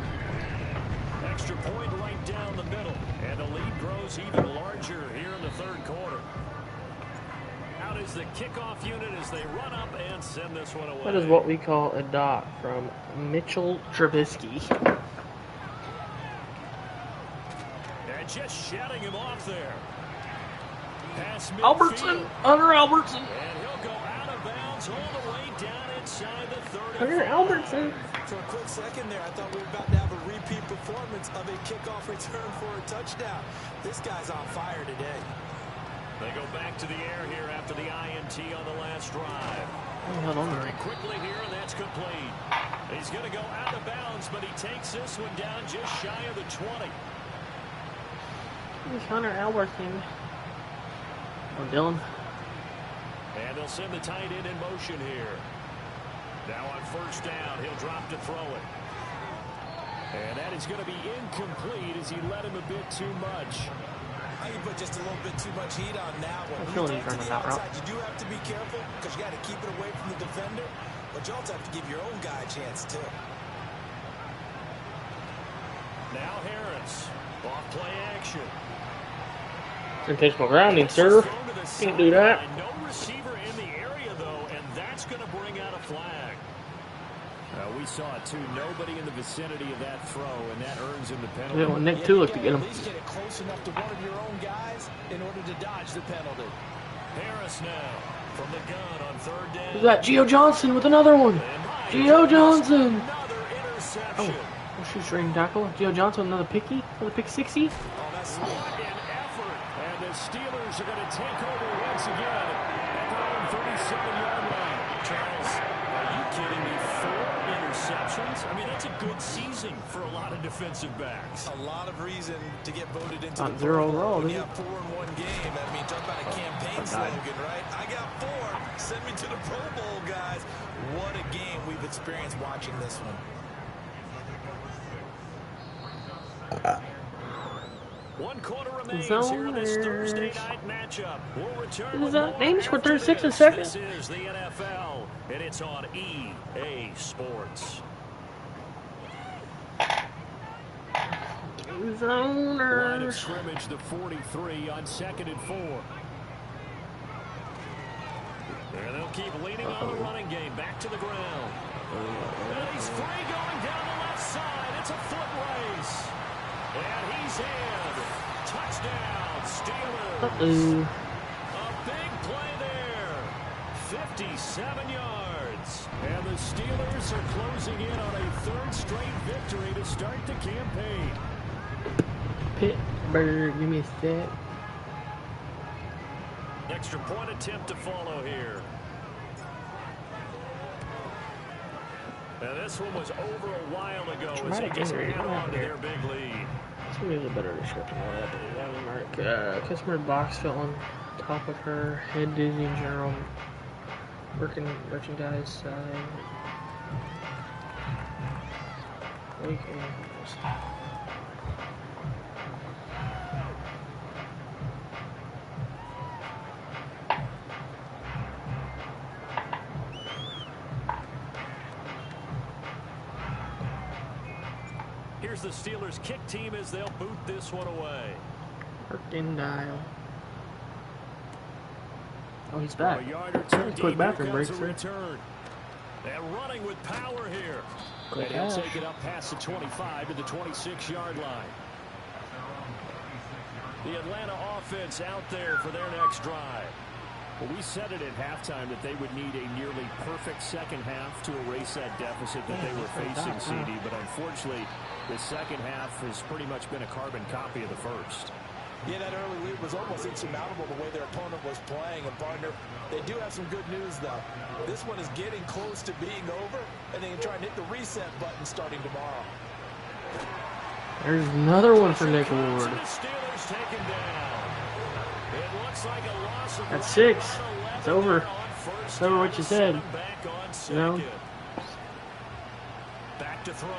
Extra point right down the middle. And the lead grows even larger here in the 3rd quarter. Out is the kickoff unit as they run up and send this one away. That is what we call a dot from Mitchell Trubisky. And just shutting him off there. Pass Albertson. Hunter Albertson. And he'll go out of bounds all the way down inside the 30. Hunter Albertson. For a quick second there, I thought we were about to have a repeat performance of a kickoff return for a touchdown. This guy's on fire today. They go back to the air here after the INT on the last drive. Very quickly here, and that's complete. He's going to go out of bounds, but he takes this one down just shy of the 20. He's Hunter Albertson. Oh, Dylan. And they'll send the tight end in motion here. Now on first down, he'll drop to throw it. And that is going to be incomplete as he let him a bit too much. You put just a little bit too much heat on that one. I feel like he's running that route. You do have to be careful because you got to keep it away from the defender, but you also have to give your own guy a chance too. Now Harris, off play action. Intentional grounding, sir. Can't do that. No receiver in the area though, and that's going to bring out a flag. We saw it too. Nobody in the vicinity of that throw, and that earns him the penalty. Yeah, well, Nick Tulick to get him. At least get it close enough to one of your own guys in order to dodge the penalty. Harris now from the gun on third down. Who's that? Gio Johnson with another one. Gio Johnson. Another interception. Oh, she's ring tackle. Gio Johnson, another pick 60. Oh, that's what an effort. And the Steelers are going to take over once again at their own 37-yard line. Charles, are you kidding me? 4 interceptions? I mean, that's a good season for a lot of defensive backs. A lot of reason to get voted into Not the zero Pro Bowl. overall, When is you it? have 4 in one game, I mean, talk about a campaign slogan, right? I got 4. Send me to the Pro Bowl, guys. What a game we've experienced watching this one. One quarter remains here in this Thursday night matchup. We'll return with more Names for after 36 this. seconds. This is the NFL, and it's on EA Sports. Line of Zoners. scrimmage, the 43 on 2nd and 4. And they'll keep leaning on the running game. Back to the ground. And he's free going down the left side. It's a foot race. And he's in. Touchdown, Steelers. Uh-oh. A big play there. 57 yards. And the Steelers are closing in on a 3rd straight victory to start the campaign. Pittsburgh, give me a sec. Extra point attempt to follow here. Now this one was over a while ago as they just held on to their big lead. This is a better description of that. Customer box fell on top of her, head dizzy in general. Working merchandise side. Here's the Steelers kick team as they'll boot this one away. Working dial. Oh, he's back. Quick bathroom break, sir. And running with power here. And he'll take it up past the 25 to the 26-yard line. The Atlanta offense out there for their next drive. Well, we said it at halftime that they would need a nearly perfect second half to erase that deficit that they were facing, CD. But unfortunately, the second half has pretty much been a carbon copy of the first. Yeah, that early lead was almost insurmountable the way their opponent was playing. And, partner, they do have some good news, though. This one is getting close to being over, and they can try and hit the reset button starting tomorrow. There's another one for Nick Ward. That's 6. It's over. It's over what you said. You know? Back to throw.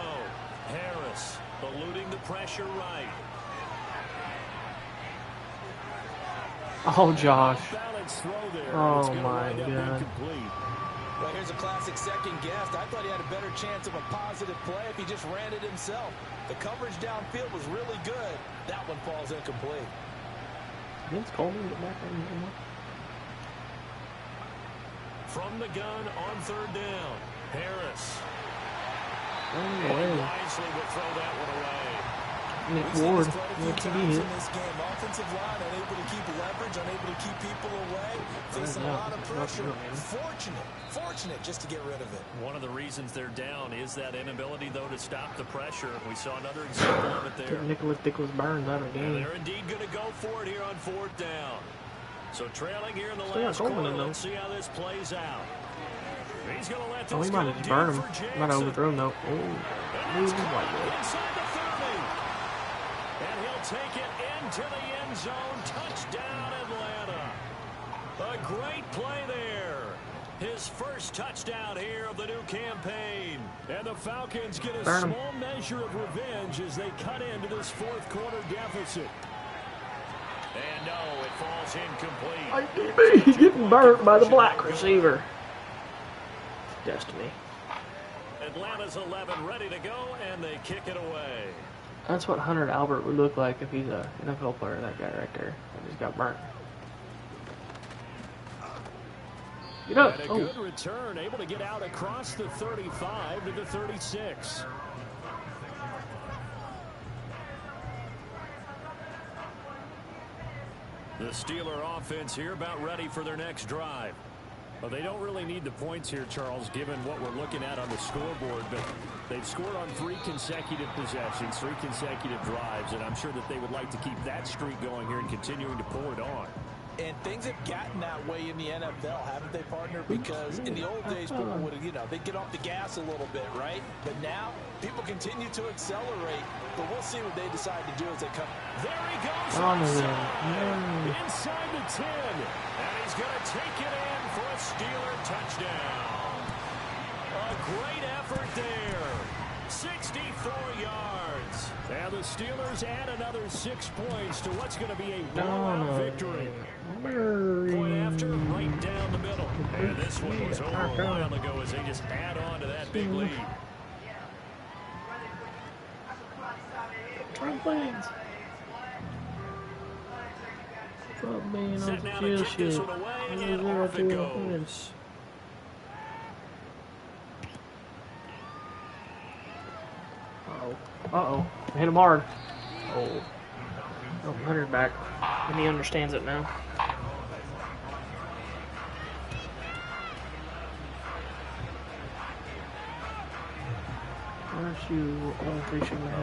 Harris eluding the pressure right. Oh, Josh. Oh, my God. Well, here's a classic second guess. I thought he had a better chance of a positive play if he just ran it himself. The coverage downfield was really good. That one falls incomplete. Vince Coleman get back on the From the gun on third down. Harris. Wisely would throw that one away. Nick Ward. What to be here? Offensive line unable to keep leverage, unable to keep people away, facing a lot of pressure. Fortunate just to get rid of it. One of the reasons they're down is that inability, though, to stop the pressure. We saw another example of it there. Nicholas Burns out of the game. And they're indeed going to go for it here on fourth down. So trailing here in the last quarter. Let's see how this plays out. He's going to let this he might have just burned him. Might have overthrown though. Inside the 30. And he'll take it into the end zone. Touchdown, Atlanta. A great play there. His first touchdown here of the new campaign. And the Falcons get a small measure of revenge as they cut into this fourth quarter deficit. And no, it falls incomplete. He's getting burnt by the black receiver. Destiny. Atlanta's 11 ready to go, and they kick it away. That's what Hunter Albert would look like if he's an NFL player, that guy right there. That just got burnt. Get up. And a good return, able to get out across the 35 to the 36. The Steeler offense here about ready for their next drive. Well, they don't really need the points here, Charles, given what we're looking at on the scoreboard, but they've scored on 3 consecutive possessions, 3 consecutive drives, and I'm sure that they would like to keep that streak going here and continuing to pull it on. And things have gotten that way in the NFL, haven't they, partner? Because in the old days, people would, they'd get off the gas a little bit, right? But now, people continue to accelerate. But we'll see what they decide to do as they come. There he goes. Inside the 10. And he's going to take it in for a Steeler touchdown. A great effort there. 64 yards. And the Steelers add another 6 points to what's going to be a blowout victory. Point after, right down the middle. And this one was over a while ago as they just add on to that big lead. Stop being on Setting out the to kick this one away, and off it goes. Uh-oh. Hit him hard. Oh, Hunter's back. And he understands it now.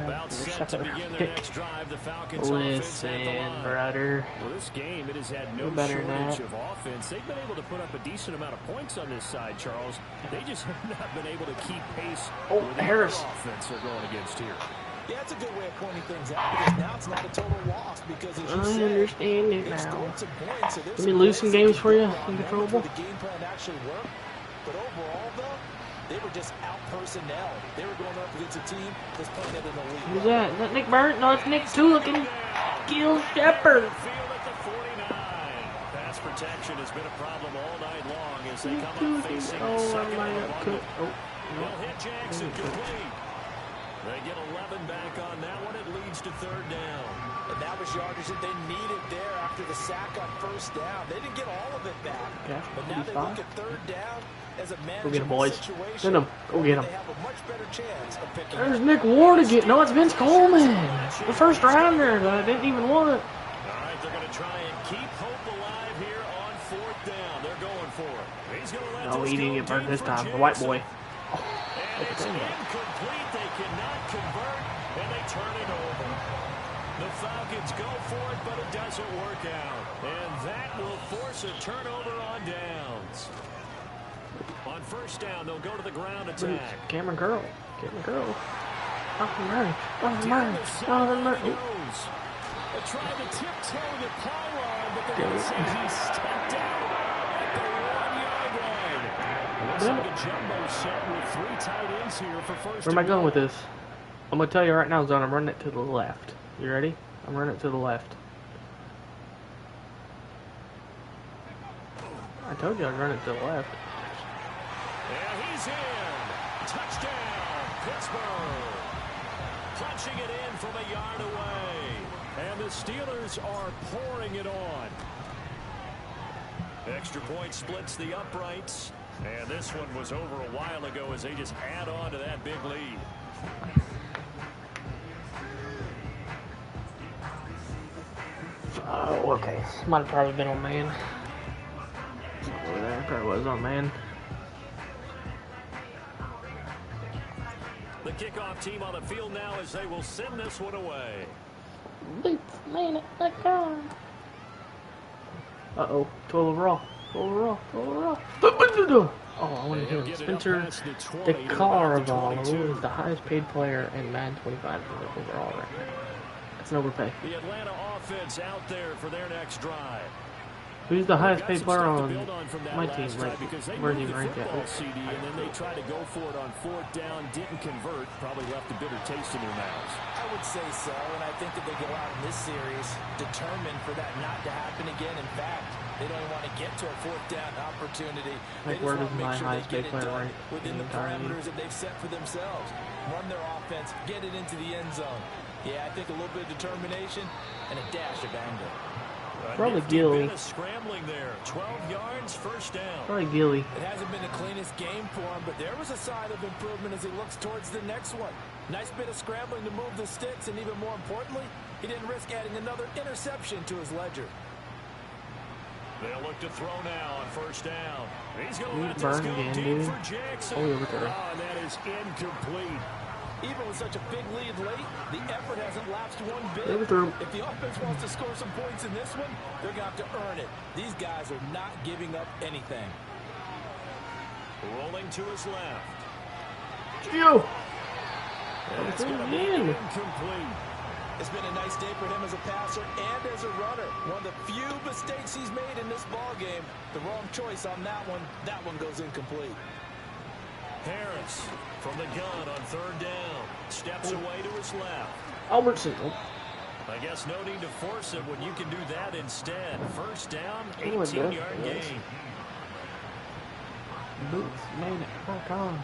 About set to begin their next drive, the Falcons offense at the line. Brother. Well, this game, it has had no shortage of offense. They've been able to put up a decent amount of points on this side, Charles. They just have not been able to keep pace with the offense they're going against here. Yeah, it's a good way of pointing things out because now it's not a total loss because as you I said, understand it they now. scored some points, so there's Let me some lose some plays games they for you, can build on Incontrollable. where the game plan actually worked. But overall, though, they were just out personnel. They were going up against a team that's playing at an elite Who's level. that? Is that Nick Burt? No, it's Nick Tulican. Gil Shepard. Field at the 49. Pass protection has been a problem all night long as they come up facing second and a bundle. They'll hit Jackson complete. They get 11 back on that one. It leads to third down. And that was yardage that they needed there after the sack on first down. They didn't get all of it back. Yeah, But now they look at third down as a Go get him, boys. situation. Send him. Go get him. They have a much better chance of picking There's up. Nick Ward again. No, it's Vince Coleman. The first rounder that I didn't even want. All right, they're going to try and keep hope alive here on fourth down. They're going for it. He's going to let No, this he didn't go get burned deep this for time. The white Jackson. boy. And it's incomplete. They cannot convert, and they turn it over. The Falcons go for it, but it doesn't work out. And that will force a turnover on downs. On first down, they'll go to the ground attack. Cameron Curl. Cameron Curl. Jonathan Murray. Jonathan Down Murray. the sideline Jonathan he Murray. goes. They're trying to tiptoe the pylon, but they're going to say he stepped out at the 1-yard line. Looks like a jumbo set with 3 tight ends here for first. Where am I going with this? I'm going to tell you right now, Zon, I'm running it to the left. You ready? I'm running it to the left. I told you I'd run it to the left. And he's in. Touchdown, Pittsburgh. Punching it in from a yard away. And the Steelers are pouring it on. Extra point splits the uprights. And this one was over a while ago as they just add on to that big lead. Oh, okay. Might have probably been on man. Over there, probably was on man. The kickoff team on the field now as they will send this one away. Uh-oh. 12 overall. 12 overall. 12 overall. Oh, I wanted him. Spencer DeCaraval, who is the highest paid player in Madden 25 overall right now. That's an overpay. The Atlanta offense out there for their next drive. Who's the highest paid player on my team? Like, Like, because they where's he moved the ranked football, at? CD, and then they tried to go for it on fourth down, didn't convert, probably left a bitter taste in their mouths. I would say so, and I think that they go out in this series determined for that not to happen again. In fact, they don't even want to get to a fourth down opportunity. Like, They just where want does to my make sure highest they paid get it player done rank within in the the entire league? parameters that they've set for themselves. Run their offense, get it into the end zone. Yeah, I think a little bit of determination and a dash of anger. Probably Gilly. Scrambling there. 12 yards, first down. Probably Gilly. It hasn't been the cleanest game for him, but there was a sign of improvement as he looks towards the next one. Nice bit of scrambling to move the sticks, and even more importantly, he didn't risk adding another interception to his ledger. They'll look to throw now on first down. He's going to let this Burn go again, deep dude. for Jackson. Oh, over there. And that is incomplete. Even with such a big lead late, the effort hasn't lapsed one bit. Overthrow. If the offense wants to score some points in this one, they're going to have to earn it. These guys are not giving up anything. Rolling to his left. Gio! That's going to be in. incomplete. It's been a nice day for him as a passer and as a runner. One of the few mistakes he's made in this ball game. The wrong choice on that one. That one goes incomplete. Harris from the gun on third down. Steps away to his left. Albertson. Oh, I guess no need to force it when you can do that instead. First down, Oh, it 18-yard does. gain. Boots made it. Back on.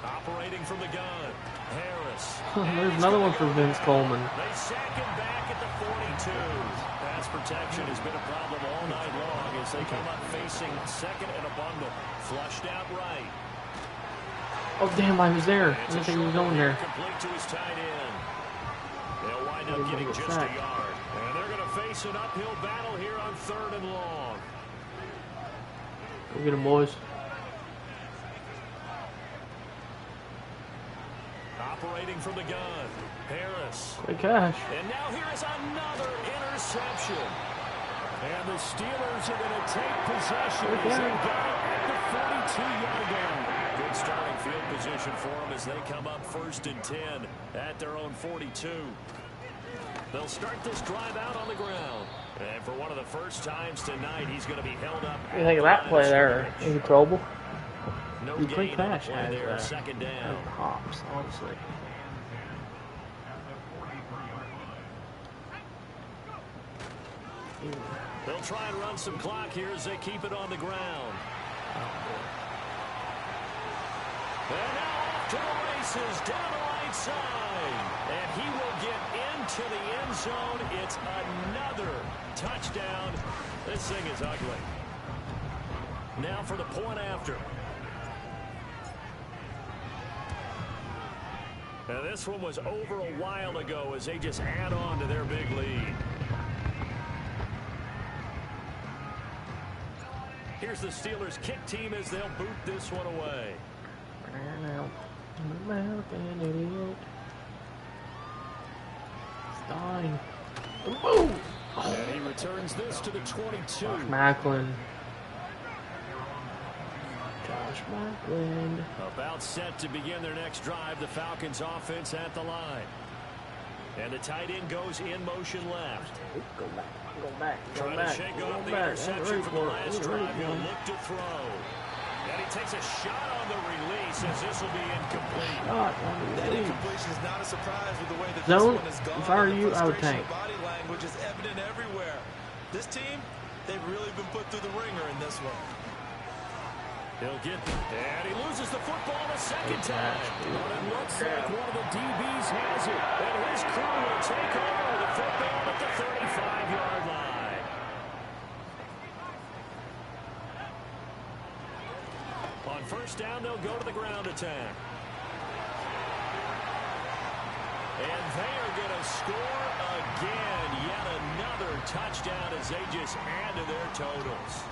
Operating from the gun. Harris. There's another one for Vince Coleman. They sack him back at the 42. Pass protection has been a problem all night long as they come up facing second and a bundle. Flushed out right. Oh, damn, I was there. I It's didn't a think he was short going there. Complete to his tight end. They'll wind up He's gonna getting get just a sacked. yard. And they're going to face an uphill battle here on third and long. Go get him, boys. Operating from the gun. Harris. Good cash. And now here is another interception. And the Steelers are going to take possession as they got it at the 42-yard line. Good starting field position for them as they come up 1st and 10 at their own 42. They'll start this drive out on the ground. And for one of the first times tonight, he's going to be held up. What do you think of that play there? Incontrollable. No He played gain fast on the play there, as 2nd down. hops, honestly. They'll try and run some clock here as they keep it on the ground. And now off to the races down the right side. And he will get into the end zone. It's another touchdown. This thing is ugly. Now for the point after. Now this one was over a while ago as they just add on to their big lead. Here's the Steelers kick team as they'll boot this one away. Stein. Boom! And he returns this to the 22. Macklin. Josh Macklin. About set to begin their next drive. The Falcons offense at the line. And the tight end goes in motion left. Go back. Go back. Go Trying back. to shake Go off the back. interception from the last drive. He'll Go look to throw. And he takes a shot on the release as this will be incomplete. That incompletion is not a surprise with the way that Zone, this one has gone. if I were you, I would The frustration tank. of body language is evident everywhere. This team, they've really been put through the ringer in this one. He'll get, and he loses the football a second time. But it looks like one of the DBs has it. And his crew will take over the football at the 35-yard line. On 1st down, they'll go to the ground attack. And they are going to score again. Yet another touchdown as they just add to their totals.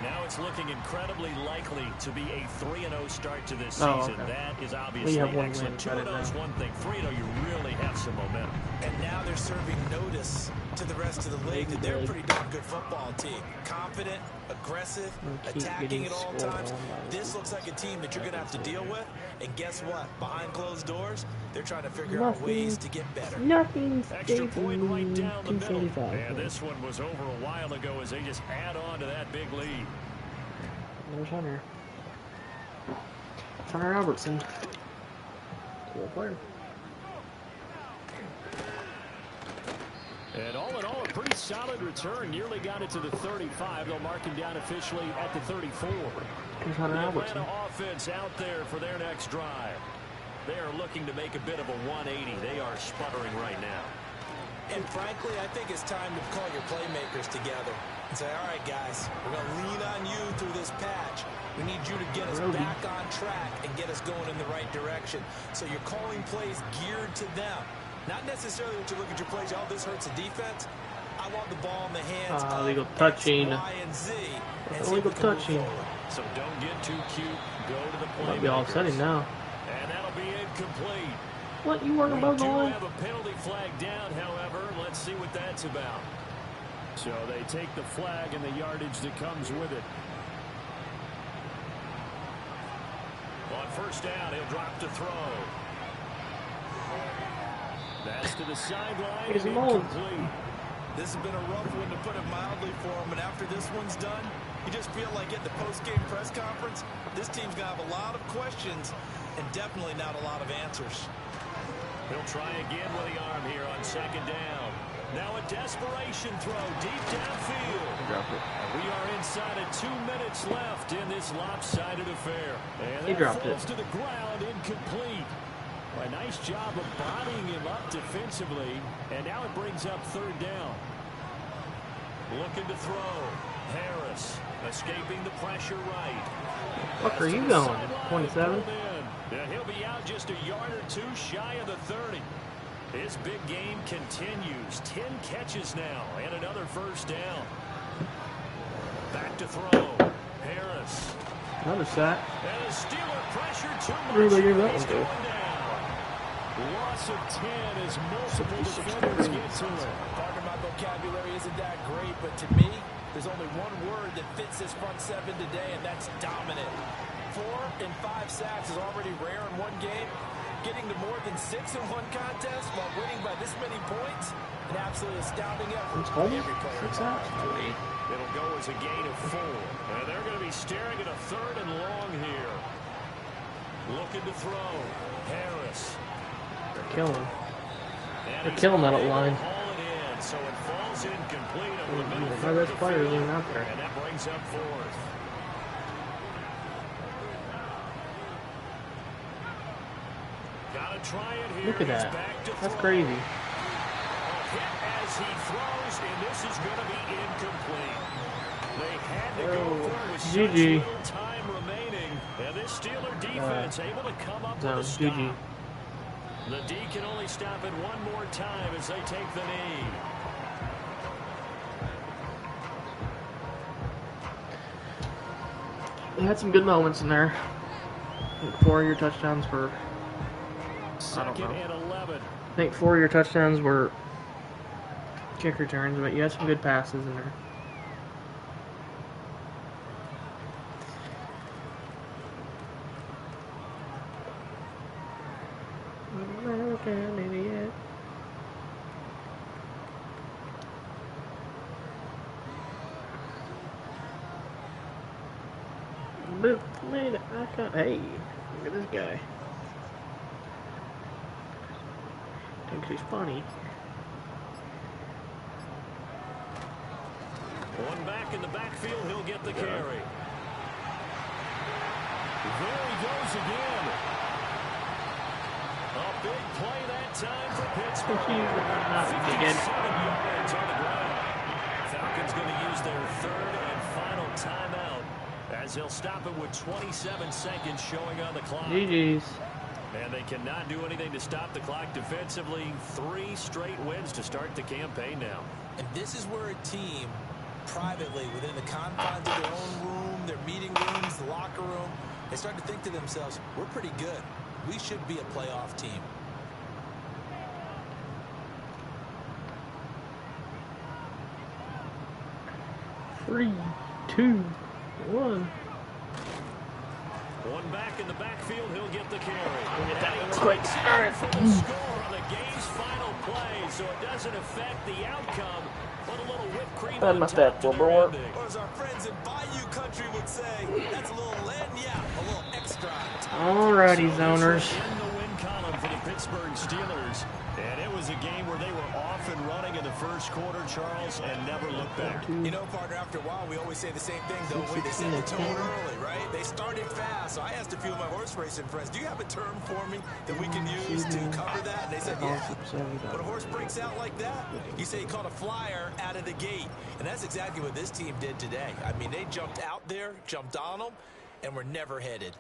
Now it's looking incredibly likely to be a 3-0 start to this season. Okay. That is obviously have one excellent. win, 2-0 is one thing. 3-0, you really have some momentum. And now they're serving notice to the rest of the league that they're a pretty darn good football team. Confident, aggressive, attacking at all times. This looks like a team that you're going to have to deal with. And guess what? Behind closed doors, they're trying to figure out ways to get better. Nothing Extra point right down the middle. 245. And this one was over a while ago as they just add on to that big lead. There's Hunter. Hunter Albertson. Cool player. And all in all, a pretty solid return. Nearly got it to the 35. They'll mark him down officially at the 34. Here's Hunter The Albertson. Atlanta offense out there for their next drive. They are looking to make a bit of a 180. They are sputtering right now. And frankly, I think it's time to call your playmakers together and say, all right, guys, we're going to lean on you through this patch. We need you to get us back on track and get us going in the right direction. So you're calling plays geared to them. Not necessarily when you look at your plays, oh, this hurts the defense. I want the ball in the hands of illegal touching. X, Y, and Z. And Illegal touching. So don't get too cute. Go to the playmakers. Might be all setting now. And that'll be incomplete. What, you weren't above the We do line? have a penalty flag down, however. Let's see what that's about. So they take the flag and the yardage that comes with it. On 1st down, he'll drop to throw. That's to the sideline. Here's Mullins. Incomplete. This has been a rough one, to put it mildly, for him. And after this one's done, you just feel like at the post-game press conference, this team's going to have a lot of questions and definitely not a lot of answers. He'll try again with the arm here on 2nd down. Now a desperation throw deep downfield. We are inside of 2 minutes left in this lopsided affair. And He dropped falls it. to the ground, incomplete. A nice job of bodying him up defensively. And now it brings up 3rd down. Looking to throw. Harris escaping the pressure right. Fuck are you going? 27? Yeah, he'll be out just a yard or two shy of the 30. His big game continues. 10 catches now and another 1st down. Back to throw. Harris. Another sack. And a Steeler pressure too much. Who did they give that He's one to? going down. Loss of 10 as multiple defenders get to it. Pardon my vocabulary isn't that great, but to me, there's only one word that fits this front seven today, and that's dominant. 4 and 5 sacks is already rare in one game. Getting to more than 6 in one contest while winning by this many points, an absolutely astounding effort by every player. It'll go as a gain of 4. And they're going to be staring at a 3rd and long here. Looking to throw. Harris. They're killing. They're killing that line. So it falls incomplete over the middle. My best player isn't out there. And that brings up 4th. Gotta try it here. Look at that. That's crazy. Hit as he throws, and this is going to be incomplete. They had to go for it with such little time remaining. And this Steeler defense able to come up with a stop. GG. The D can only stop it one more time as they take the knee. They had some good moments in there. 4 of your touchdowns were... I don't know. 2nd and 11. I think 4 of your touchdowns were kick returns, but you had some good passes in there. American idiot. Hey, look at this guy. Thinks he's funny. One back in the backfield, he'll get the carry. There he goes again. A big play that time for Pittsburgh. 57 yards on the ground. Falcons going to use their 3rd and final timeout as they'll stop it with 27 seconds showing on the clock. GG's. And they cannot do anything to stop the clock defensively. 3 straight wins to start the campaign now. And this is where a team, privately, within the confines of their own room, their meeting rooms, the locker room, they start to think to themselves, we're pretty good. We should be a playoff team. Three, two, one. One back in the backfield, he'll get the carry. Quick. All right. For the score on the game's final play, so it doesn't affect the outcome. But a little whipped cream on top to their ending. Or as our friends in Bayou Country would say, that's a little lagniappe, a little extra. Alrighty, zoners. In the win column for the Pittsburgh Steelers. And it was a game where they were off and running in the first quarter, Charles, and never looked back. You know, partner, after a while, we always say the same thing, though. They set the tone early, right? They started fast. So I asked a few of my horse racing friends, do you have a term for me that we can use to cover that? And they said, yeah. When a horse breaks out like that, you say he caught a flyer out of the gate. And that's exactly what this team did today. I mean, they jumped out there, jumped on them, and were never headed.